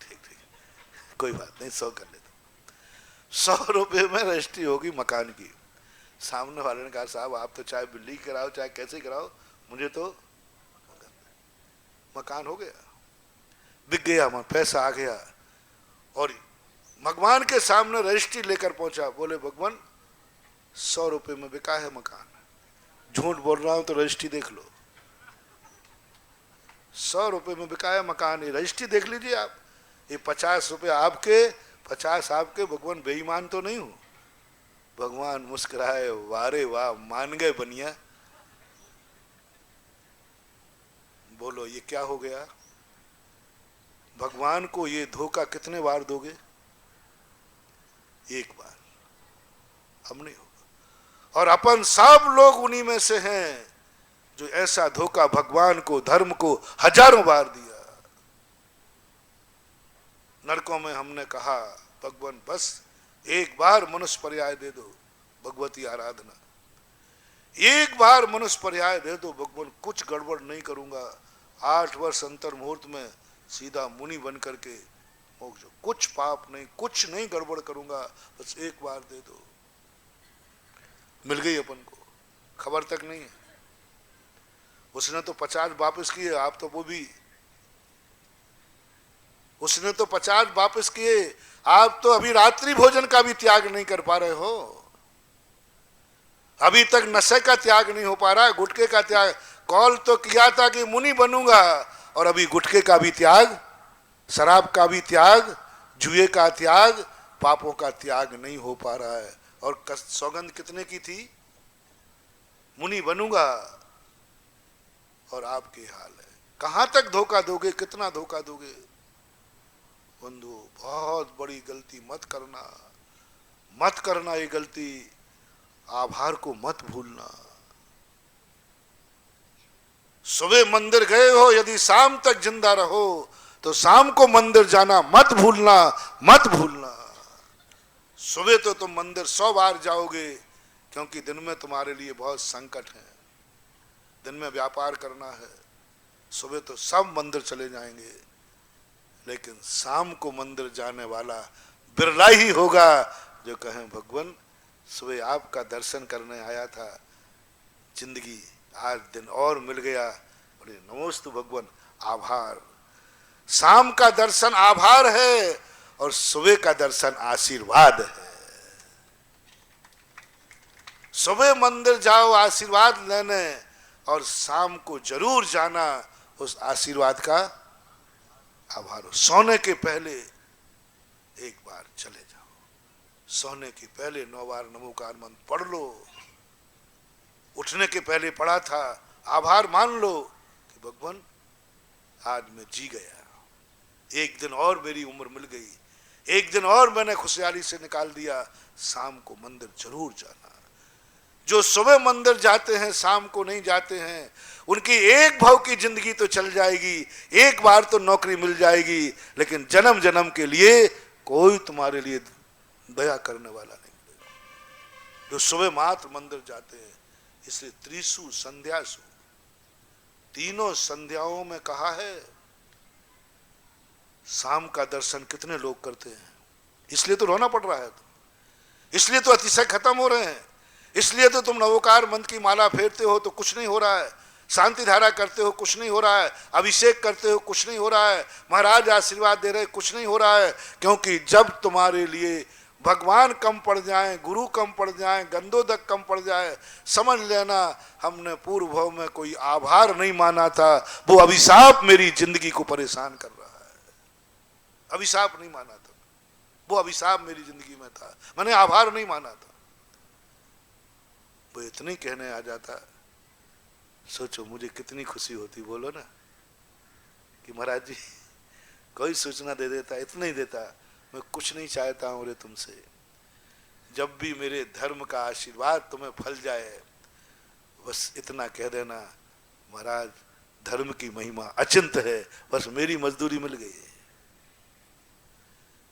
ठीक ठीक कोई बात नहीं, 100 कर लेते। 100 रुपये में रजिस्ट्री होगी मकान की। सामने वाले ने कहा साहब आप तो चाहे बिल्ली कराओ चाहे कैसे कराओ, मुझे तो मकान हो गया, बिक गया, पैसा आ गया, और भगवान के सामने रजिस्ट्री लेकर पहुंचा। बोले भगवान 100 रुपये में बिका है मकान, झूठ बोल रहा हूं तो रजिस्ट्री देख लो, 100 रुपये में बिका है मकान, ये रजिस्ट्री देख लीजिए आप, ये 50 रुपये आपके, 50 आपके। भगवान बेईमान तो नहीं हूं? भगवान मुस्कुराए, वारे वाह, मान गए बनिया। बोलो ये क्या हो गया? भगवान को ये धोखा कितने बार दोगे? एक बार, अब नहीं होगा। और अपन सब लोग उन्हीं में से हैं जो ऐसा धोखा भगवान को, धर्म को हजारों बार दिया। नरकों में हमने कहा भगवान बस एक बार मनुष्य पर्याय दे दो भगवती आराधना, एक बार मनुष्य पर्याय दे दो भगवान, कुछ गड़बड़ नहीं करूंगा, 8 वर्ष अंतर मुहूर्त में सीधा मुनि बन करके मोक्ष, कुछ पाप नहीं, कुछ नहीं गड़बड़ करूंगा, बस एक बार दे दो। मिल गई अपन को, खबर तक नहीं है। उसने तो 50 वापस किए, आप तो वो भी, उसने तो 50 वापस किए, आप तो अभी रात्रि भोजन का भी त्याग नहीं कर पा रहे हो, अभी तक नशे का त्याग नहीं हो पा रहा है, गुटखे का त्याग, कॉल तो किया था कि मुनि बनूंगा और अभी गुटखे का भी त्याग, शराब का भी त्याग, जुए का त्याग, पापों का त्याग नहीं हो पा रहा है। और सौगंध कितने की थी, मुनि बनूंगा, और आपके हाल है, कहां तक धोखा दोगे, कितना धोखा दोगे। बंधु बहुत बड़ी गलती मत करना, मत करना ये गलती, आभार को मत भूलना। सुबह मंदिर गए हो, यदि शाम तक जिंदा रहो तो शाम को मंदिर जाना मत भूलना, मत भूलना। सुबह तो तुम मंदिर 100 बार जाओगे, क्योंकि दिन में तुम्हारे लिए बहुत संकट है, दिन में व्यापार करना है, सुबह तो सब मंदिर चले जाएंगे, लेकिन शाम को मंदिर जाने वाला बिरला ही होगा जो कहें भगवान सुबह आपका दर्शन करने आया था, जिंदगी आज दिन और मिल गया, बोले नमोस्तु भगवान, आभार। शाम का दर्शन आभार है और सुबह का दर्शन आशीर्वाद है। सुबह मंदिर जाओ आशीर्वाद लेने, और शाम को जरूर जाना उस आशीर्वाद का आभार हो। सोने के पहले एक बार चले जाओ, सोने के पहले 9 बार नमोकार मंत्र पढ़ लो, उठने के पहले पढ़ा था, आभार मान लो कि भगवान आज मैं जी गया, एक दिन और मेरी उम्र मिल गई, एक दिन और मैंने खुशहाली से निकाल दिया। शाम को मंदिर जरूर जाना। जो सुबह मंदिर जाते हैं शाम को नहीं जाते हैं, उनकी एक भाव की जिंदगी तो चल जाएगी, एक बार तो नौकरी मिल जाएगी, लेकिन जन्म जन्म के लिए कोई तुम्हारे लिए दया करने वाला नहीं मिलेगा। जो सुबह मात्र मंदिर जाते हैं, इसलिए त्रिसु संध्यासु, तीनों संध्याओं में कहा है, शाम का दर्शन कितने लोग करते हैं, इसलिए तो रोना पड़ रहा है, इसलिए तो अतिशय खत्म हो रहे हैं, इसलिए तो तुम नवोकार मंत्र की माला फेरते हो तो कुछ नहीं हो रहा है, शांति धारा करते हो कुछ नहीं हो रहा है, अभिषेक करते हो कुछ नहीं हो रहा है, महाराज आशीर्वाद दे रहे कुछ नहीं हो रहा है। क्योंकि जब तुम्हारे लिए भगवान कम पड़ जाए, गुरु कम पड़ जाए, गंधोदक कम पड़ जाए, समझ लेना हमने पूर्व भाव में कोई आभार नहीं माना था, वो अभिशाप मेरी जिंदगी को परेशान कर रहा है। अभिशाप नहीं माना था, वो अभिशाप मेरी जिंदगी में था, मैंने आभार नहीं माना था। वो इतनी कहने आ जाता, सोचो मुझे कितनी खुशी होती, बोलो ना, कि महाराज जी कोई सूचना दे देता, इतना ही देता, मैं कुछ नहीं चाहता हूं रे तुमसे, जब भी मेरे धर्म का आशीर्वाद तुम्हें फल जाए, बस इतना कह देना महाराज धर्म की महिमा अचिंत है, बस मेरी मजदूरी मिल गई।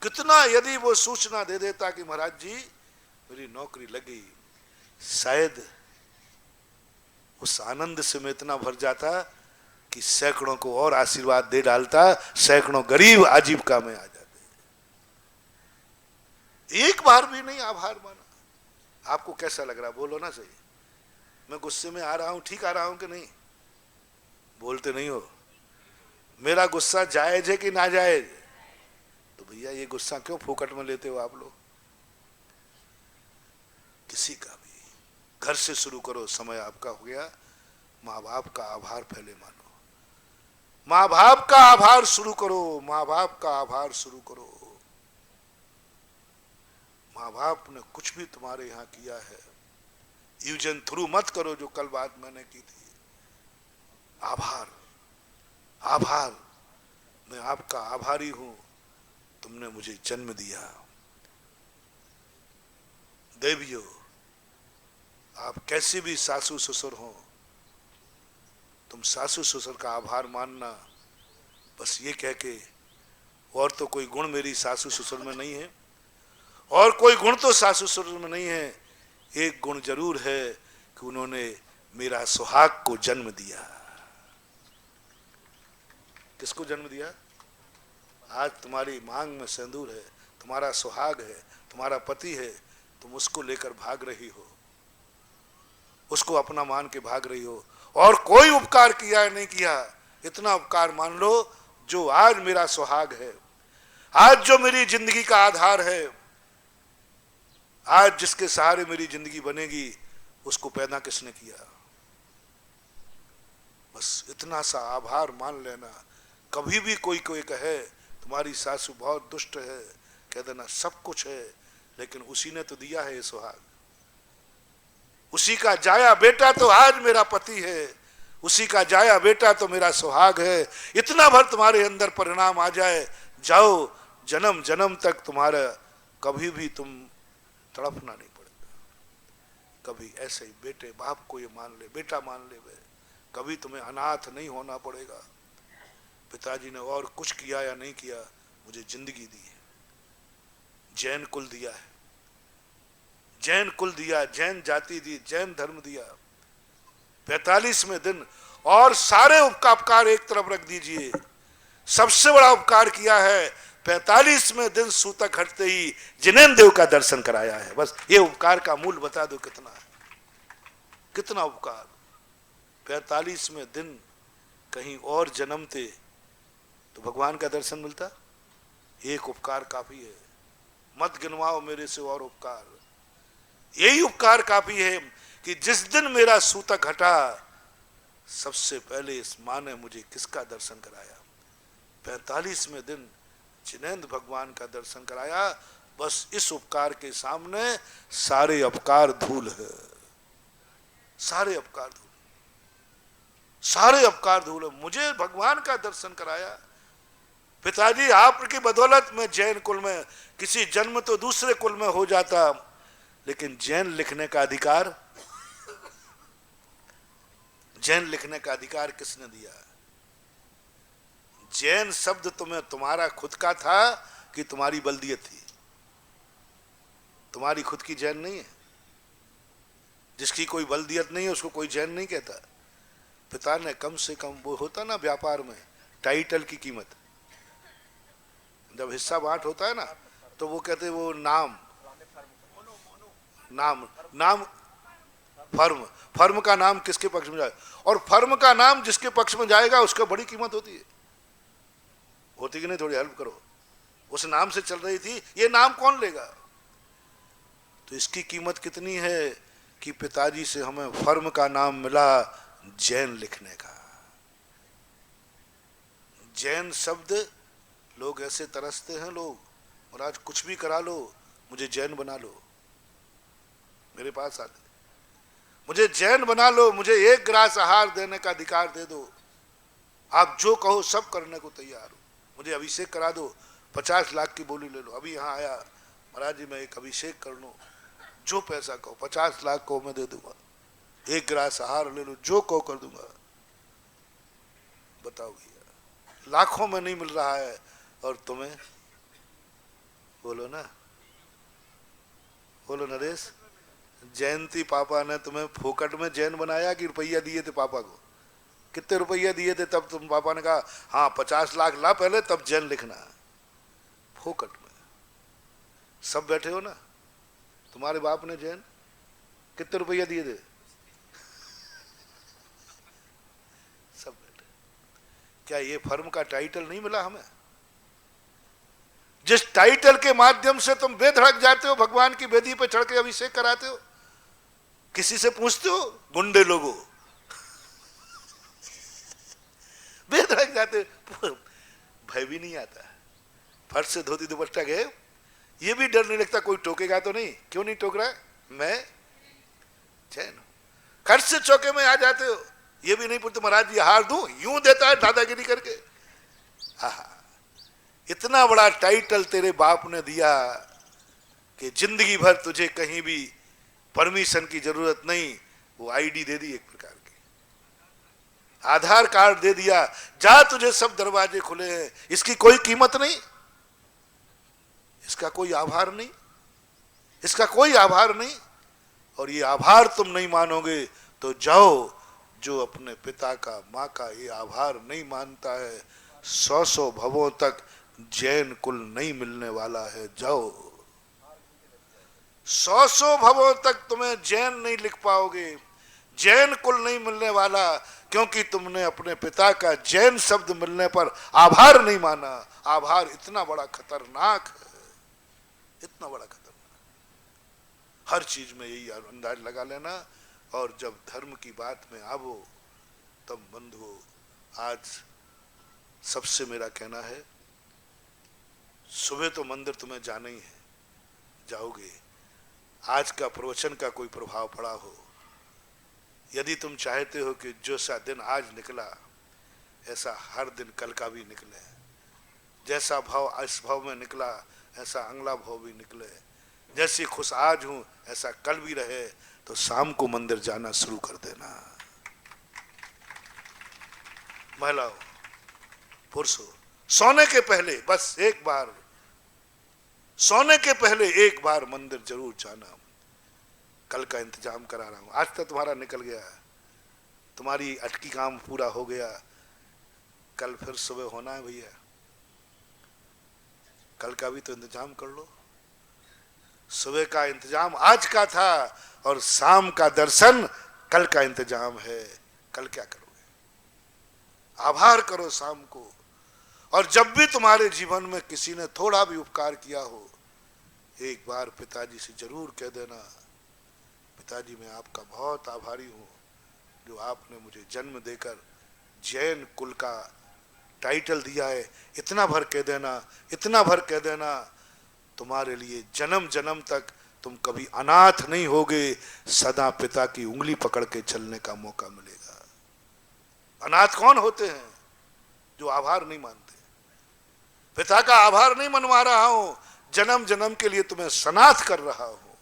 कितना यदि वो सूचना दे देता कि महाराज जी मेरी नौकरी लग गई, शायद उस आनंद से मैं इतना भर जाता कि सैकड़ों को और आशीर्वाद दे डालता, सैकड़ों गरीब आजीविका में आ जाते। एक बार भी नहीं आभार माना। आपको कैसा लग रहा, बोलो ना सही, मैं गुस्से में आ रहा हूं, ठीक आ रहा हूं कि नहीं, बोलते नहीं हो। मेरा गुस्सा जायज है कि ना जायज? तो भैया ये गुस्सा क्यों फोकट में लेते हो आप लोग? किसी का भी घर से शुरू करो, समय आपका हो गया, माँ बाप का आभार पहले मानो, माँ बाप का आभार शुरू करो, माँ बाप का आभार शुरू करो। माँ बाप ने कुछ भी तुम्हारे यहाँ किया है, यूज एंड थ्रू मत करो, जो कल बात मैंने की थी। आभार, आभार, मैं आपका आभारी हूं, तुमने मुझे जन्म दिया। देवियों, आप कैसे भी सासू ससुर हो, तुम सासू ससुर का आभार मानना, बस ये कह के और तो कोई गुण मेरी सासू ससुर में नहीं है, और कोई गुण तो सासू ससुर में नहीं है। एक गुण जरूर है कि उन्होंने मेरा सुहाग को जन्म दिया। किसको जन्म दिया? आज तुम्हारी मांग में सिंदूर है, तुम्हारा सुहाग है, तुम्हारा पति है, तुम उसको लेकर भाग रही हो, उसको अपना मान के भाग रही हो, और कोई उपकार किया है नहीं किया। इतना उपकार मान लो, जो आज मेरा सुहाग है, आज जो मेरी जिंदगी का आधार है, आज जिसके सहारे मेरी जिंदगी बनेगी, उसको पैदा किसने किया? बस इतना सा आभार मान लेना। कभी भी कोई कहे तुम्हारी सासू बहुत दुष्ट है, कह देना सब कुछ है, लेकिन उसी ने तो दिया है ये सुहाग, उसी का जाया बेटा तो आज मेरा पति है, उसी का जाया बेटा तो मेरा सुहाग है। इतना भर तुम्हारे अंदर परिणाम आ जाए, जाओ जन्म जन्म तक तुम्हारा कभी भी तुम तड़पना नहीं पड़ेगा। कभी ऐसे ही बेटे बाप को ये मान ले, बेटा मान ले, वे कभी तुम्हें अनाथ नहीं होना पड़ेगा। पिताजी ने और कुछ किया या नहीं किया, मुझे जिंदगी दी है, जैन कुल दिया है, जैन कुल दिया, जैन जाति दी, जैन धर्म दिया। 45वें दिन और सारे उपकार एक तरफ रख दीजिए, सबसे बड़ा उपकार किया है 45वें दिन सूतक हटते ही जिनेन्द्र देव का दर्शन कराया है। बस ये उपकार का मूल बता दो कितना है, कितना उपकार। 45वें दिन कहीं और जन्मते तो भगवान का दर्शन मिलता। एक उपकार काफी है, मत गिनवाओ मेरे से और उपकार। यही उपकार काफी है कि जिस दिन मेरा सूतक हटा, सबसे पहले इस मां ने मुझे किसका दर्शन कराया? 45वें दिन जिनेन्द्र भगवान का दर्शन कराया। बस इस उपकार के सामने सारे अपकार धूल है, सारे अपकार धूल, सारे अपकार धूल है। मुझे भगवान का दर्शन कराया। पिताजी आपकी बदौलत में जैन कुल में, किसी जन्म तो दूसरे कुल में हो जाता, लेकिन जैन लिखने का अधिकार, जैन लिखने का अधिकार किसने दिया? जैन शब्द तुम्हें तुम्हारा खुद का था कि तुम्हारी बल्दियत थी? तुम्हारी खुद की जैन नहीं है। जिसकी कोई बल्दियत नहीं है उसको कोई जैन नहीं कहता। पिता ने कम से कम, वो होता ना व्यापार में टाइटल की कीमत, जब हिस्सा बांट होता है ना, तो वो कहते वो नाम नाम नाम फर्म, फर्म का नाम किसके पक्ष में जाए, और फर्म का नाम जिसके पक्ष में जाएगा उसका बड़ी कीमत होती है। होती कि नहीं? थोड़ी हेल्प करो। उस नाम से चल रही थी, ये नाम कौन लेगा? तो इसकी कीमत कितनी है कि पिताजी से हमें फर्म का नाम मिला, जैन लिखने का। जैन शब्द लोग ऐसे तरसते हैं लोग, और आज कुछ भी करा लो, मुझे जैन बना लो, मेरे पास आ, मुझे जैन बना लो, मुझे एक गिलास आहार देने का अधिकार दे दो, आप जो कहो सब करने को तैयार हो, मुझे अभिषेक करा दो, 50 लाख की बोली ले लो। अभी यहाँ आया, महाराज जी मैं एक अभिषेक कर लो, जो पैसा कहो, 50 लाख को मैं दे दूंगा, एक गिलास आहार ले लो, जो कहो कर दूंगा। बताओ भैया, लाखों में नहीं मिल रहा है और तुम्हें, बोलो ना, बोलो नरेश, जयंती पापा ने तुम्हें फोकट में जैन बनाया कि रुपया दिए थे पापा को? कितने रुपया दिए थे तब तुम पापा ने कहा हाँ 50 लाख ला पहले तब जैन लिखना? फोकट में। सब बैठे हो ना, तुम्हारे बाप ने जैन कितने रुपया दिए थे? सब बैठे। क्या ये फर्म का टाइटल नहीं मिला हमें? जिस टाइटल के माध्यम से तुम बेधड़क जाते हो, भगवान की वेदी पे चढ़ के अभिषेक कराते हो, किसी से पूछते हो? गुंडे लोगों बेधड़क जाते, भय भी नहीं आता, फर्श से धोती दुपट्टा गए, ये भी डर नहीं लगता कोई टोकेगा तो नहीं। क्यों नहीं टोक रहा है? मैं जैन हूं। खर्च से चौके में आ जाते हो, ये भी नहीं पूछते महाराज जी हार दूं, यूं देता है दादागिरी करके। आहा, इतना बड़ा टाइटल तेरे बाप ने दिया कि जिंदगी भर तुझे कहीं भी परमिशन की जरूरत नहीं। वो आईडी दे दी एक प्रकार की, आधार कार्ड दे दिया, जा तुझे सब दरवाजे खुले हैं, इसकी कोई कीमत नहीं। इसका कोई आभार नहीं, इसका कोई आभार नहीं। और ये आभार तुम नहीं मानोगे तो जाओ, जो अपने पिता का माँ का ये आभार नहीं मानता है, 100 भवों तक जैन कुल नहीं मिलने वाला है। जाओ, 100 भवों तक तुम्हें जैन नहीं लिख पाओगे, जैन कुल नहीं मिलने वाला, क्योंकि तुमने अपने पिता का जैन शब्द मिलने पर आभार नहीं माना। आभार इतना बड़ा खतरनाक है, इतना बड़ा खतरनाक। हर चीज में यही अंदाज लगा लेना। और जब धर्म की बात में आवो तब बंधुओं, आज सबसे मेरा कहना है, सुबह तो मंदिर तुम्हें जाना ही है, जाओगे। आज का प्रवचन का कोई प्रभाव पड़ा हो, यदि तुम चाहते हो कि जो सा दिन आज निकला ऐसा हर दिन कल का भी निकले, जैसा भाव इस भाव में निकला ऐसा अगला भाव भी निकले, जैसी खुश आज हूं ऐसा कल भी रहे, तो शाम को मंदिर जाना शुरू कर देना। महिलाओं, पुरुषों, सोने के पहले बस एक बार, सोने के पहले एक बार मंदिर जरूर जाना। कल का इंतजाम करा रहा हूं, आज तक तुम्हारा निकल गया, तुम्हारी अटकी काम पूरा हो गया, कल फिर सुबह होना है भैया, कल का भी तो इंतजाम कर लो। सुबह का इंतजाम आज का था और शाम का दर्शन कल का इंतजाम है। कल क्या करोगे? आभार करो शाम को। और जब भी तुम्हारे जीवन में किसी ने थोड़ा भी उपकार किया हो, एक बार पिताजी से जरूर कह देना, पिताजी मैं आपका बहुत आभारी हूं जो आपने मुझे जन्म देकर जैन कुल का टाइटल दिया है। इतना भर कह देना, इतना भर कह देना, तुम्हारे लिए जन्म जन्म तक तुम कभी अनाथ नहीं होगे, सदा पिता की उंगली पकड़ के चलने का मौका मिलेगा। अनाथ कौन होते हैं? जो आभार नहीं मानते। पिता का आभार नहीं मनवा रहा हूं, जन्म जन्म के लिए तुम्हें सनाथ कर रहा हूं,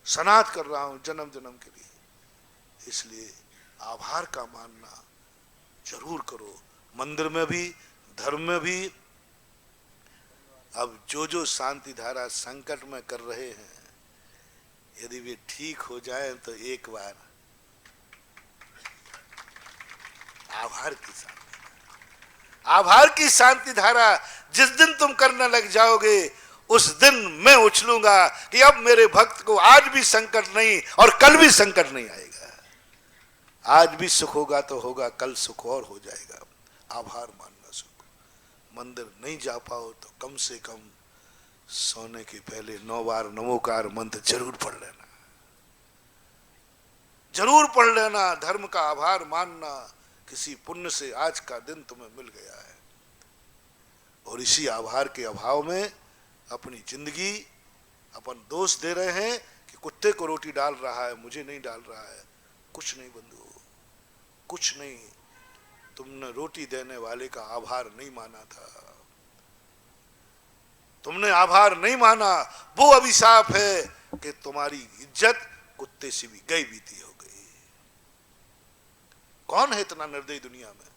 सनाथ कर रहा हूं जन्म जन्म के लिए। इसलिए आभार का मानना जरूर करो, मंदिर में भी, धर्म में भी। अब जो शांति धारा संकट में कर रहे हैं, यदि वे ठीक हो जाएं तो एक बार आभार की आभार की शांति धारा जिस दिन तुम करने लग जाओगे, उस दिन मैं उछलूंगा कि अब मेरे भक्त को आज भी संकट नहीं और कल भी संकट नहीं आएगा। आज भी सुख होगा तो होगा, कल सुख और हो जाएगा। आभार मानना सुख। मंदिर नहीं जा पाओ तो कम से कम सोने के पहले 9 बार नमोकार मंत्र जरूर पढ़ लेना, जरूर पढ़ लेना। धर्म का आभार मानना, किसी पुण्य से आज का दिन तुम्हें मिल गया है। और इसी आभार के अभाव में अपनी जिंदगी अपन दोष दे रहे हैं कि कुत्ते को रोटी डाल रहा है, मुझे नहीं डाल रहा है। कुछ नहीं बंधु, कुछ नहीं। तुमने रोटी देने वाले का आभार नहीं माना था, तुमने आभार नहीं माना। वो अभिशाप है कि तुम्हारी इज्जत कुत्ते से भी गई बीती हो गई। कौन है इतना निर्दयी दुनिया में?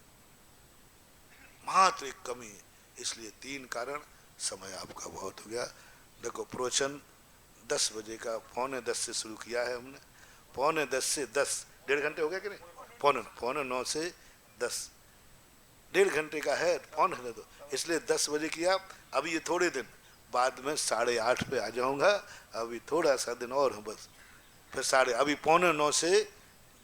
मात्र एक कमी। इसलिए 3 कारण। समय आपका बहुत हो गया। देखो, प्रवचन 10 बजे का 9:45 से शुरू किया है हमने। 9:45 से 10, 1.5 घंटे हो गया कि नहीं? 9:45 से 10, 1.5 घंटे का है। फोन है तो इसलिए 10 बजे किया। अभी ये थोड़े दिन बाद में 8:30 पे आ जाऊंगा। अभी थोड़ा सा दिन और है बस, फिर अभी 9:45 से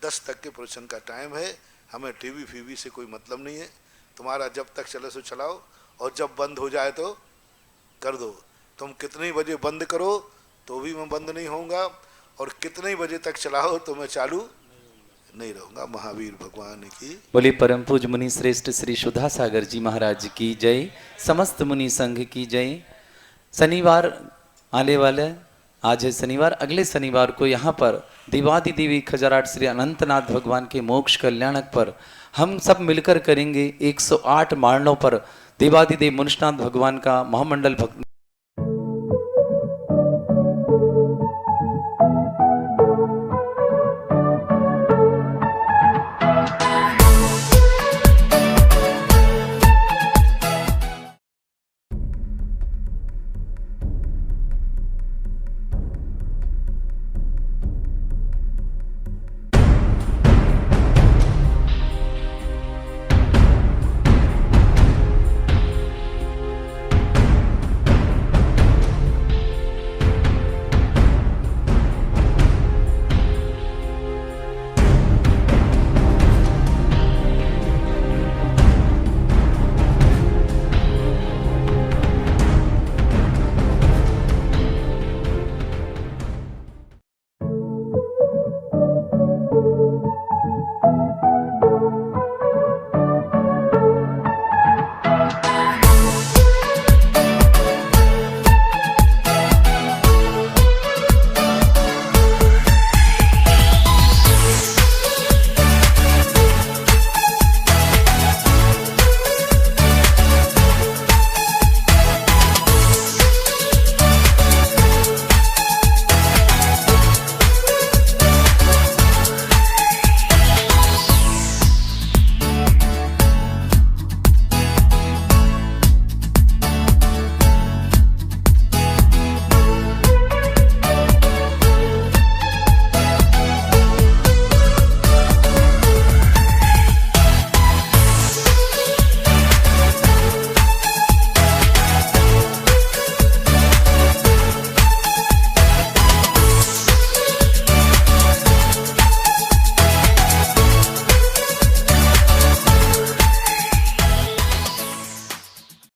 10 तक के प्रवचन का टाइम है। हमें टीवी फीवी से कोई मतलब नहीं है। तुम्हारा जब तक चले सो चलाओ, और जब बंद हो जाए तो कर दो। तुम कितने बजे बंद करो तो भी मैं बंद नहीं होऊंगा, और कितने बजे तक चलाओ तो मैं चालू नहीं रहूंगा। महावीर भगवान की बोली। परम पूज मुनि श्रेष्ठ श्री सुधा सागर जी महाराज की जय। समस्त मुनि संघ की जय। शनिवार आने वाले, आज है शनिवार, अगले शनिवार को यहाँ पर देवादिदेवी खजराट श्री अनंतनाथ भगवान के मोक्ष कल्याणक पर हम सब मिलकर करेंगे 108 मारणों पर देवादिदेव मुनिष्ठनाथ भगवान का महामंडल भक्त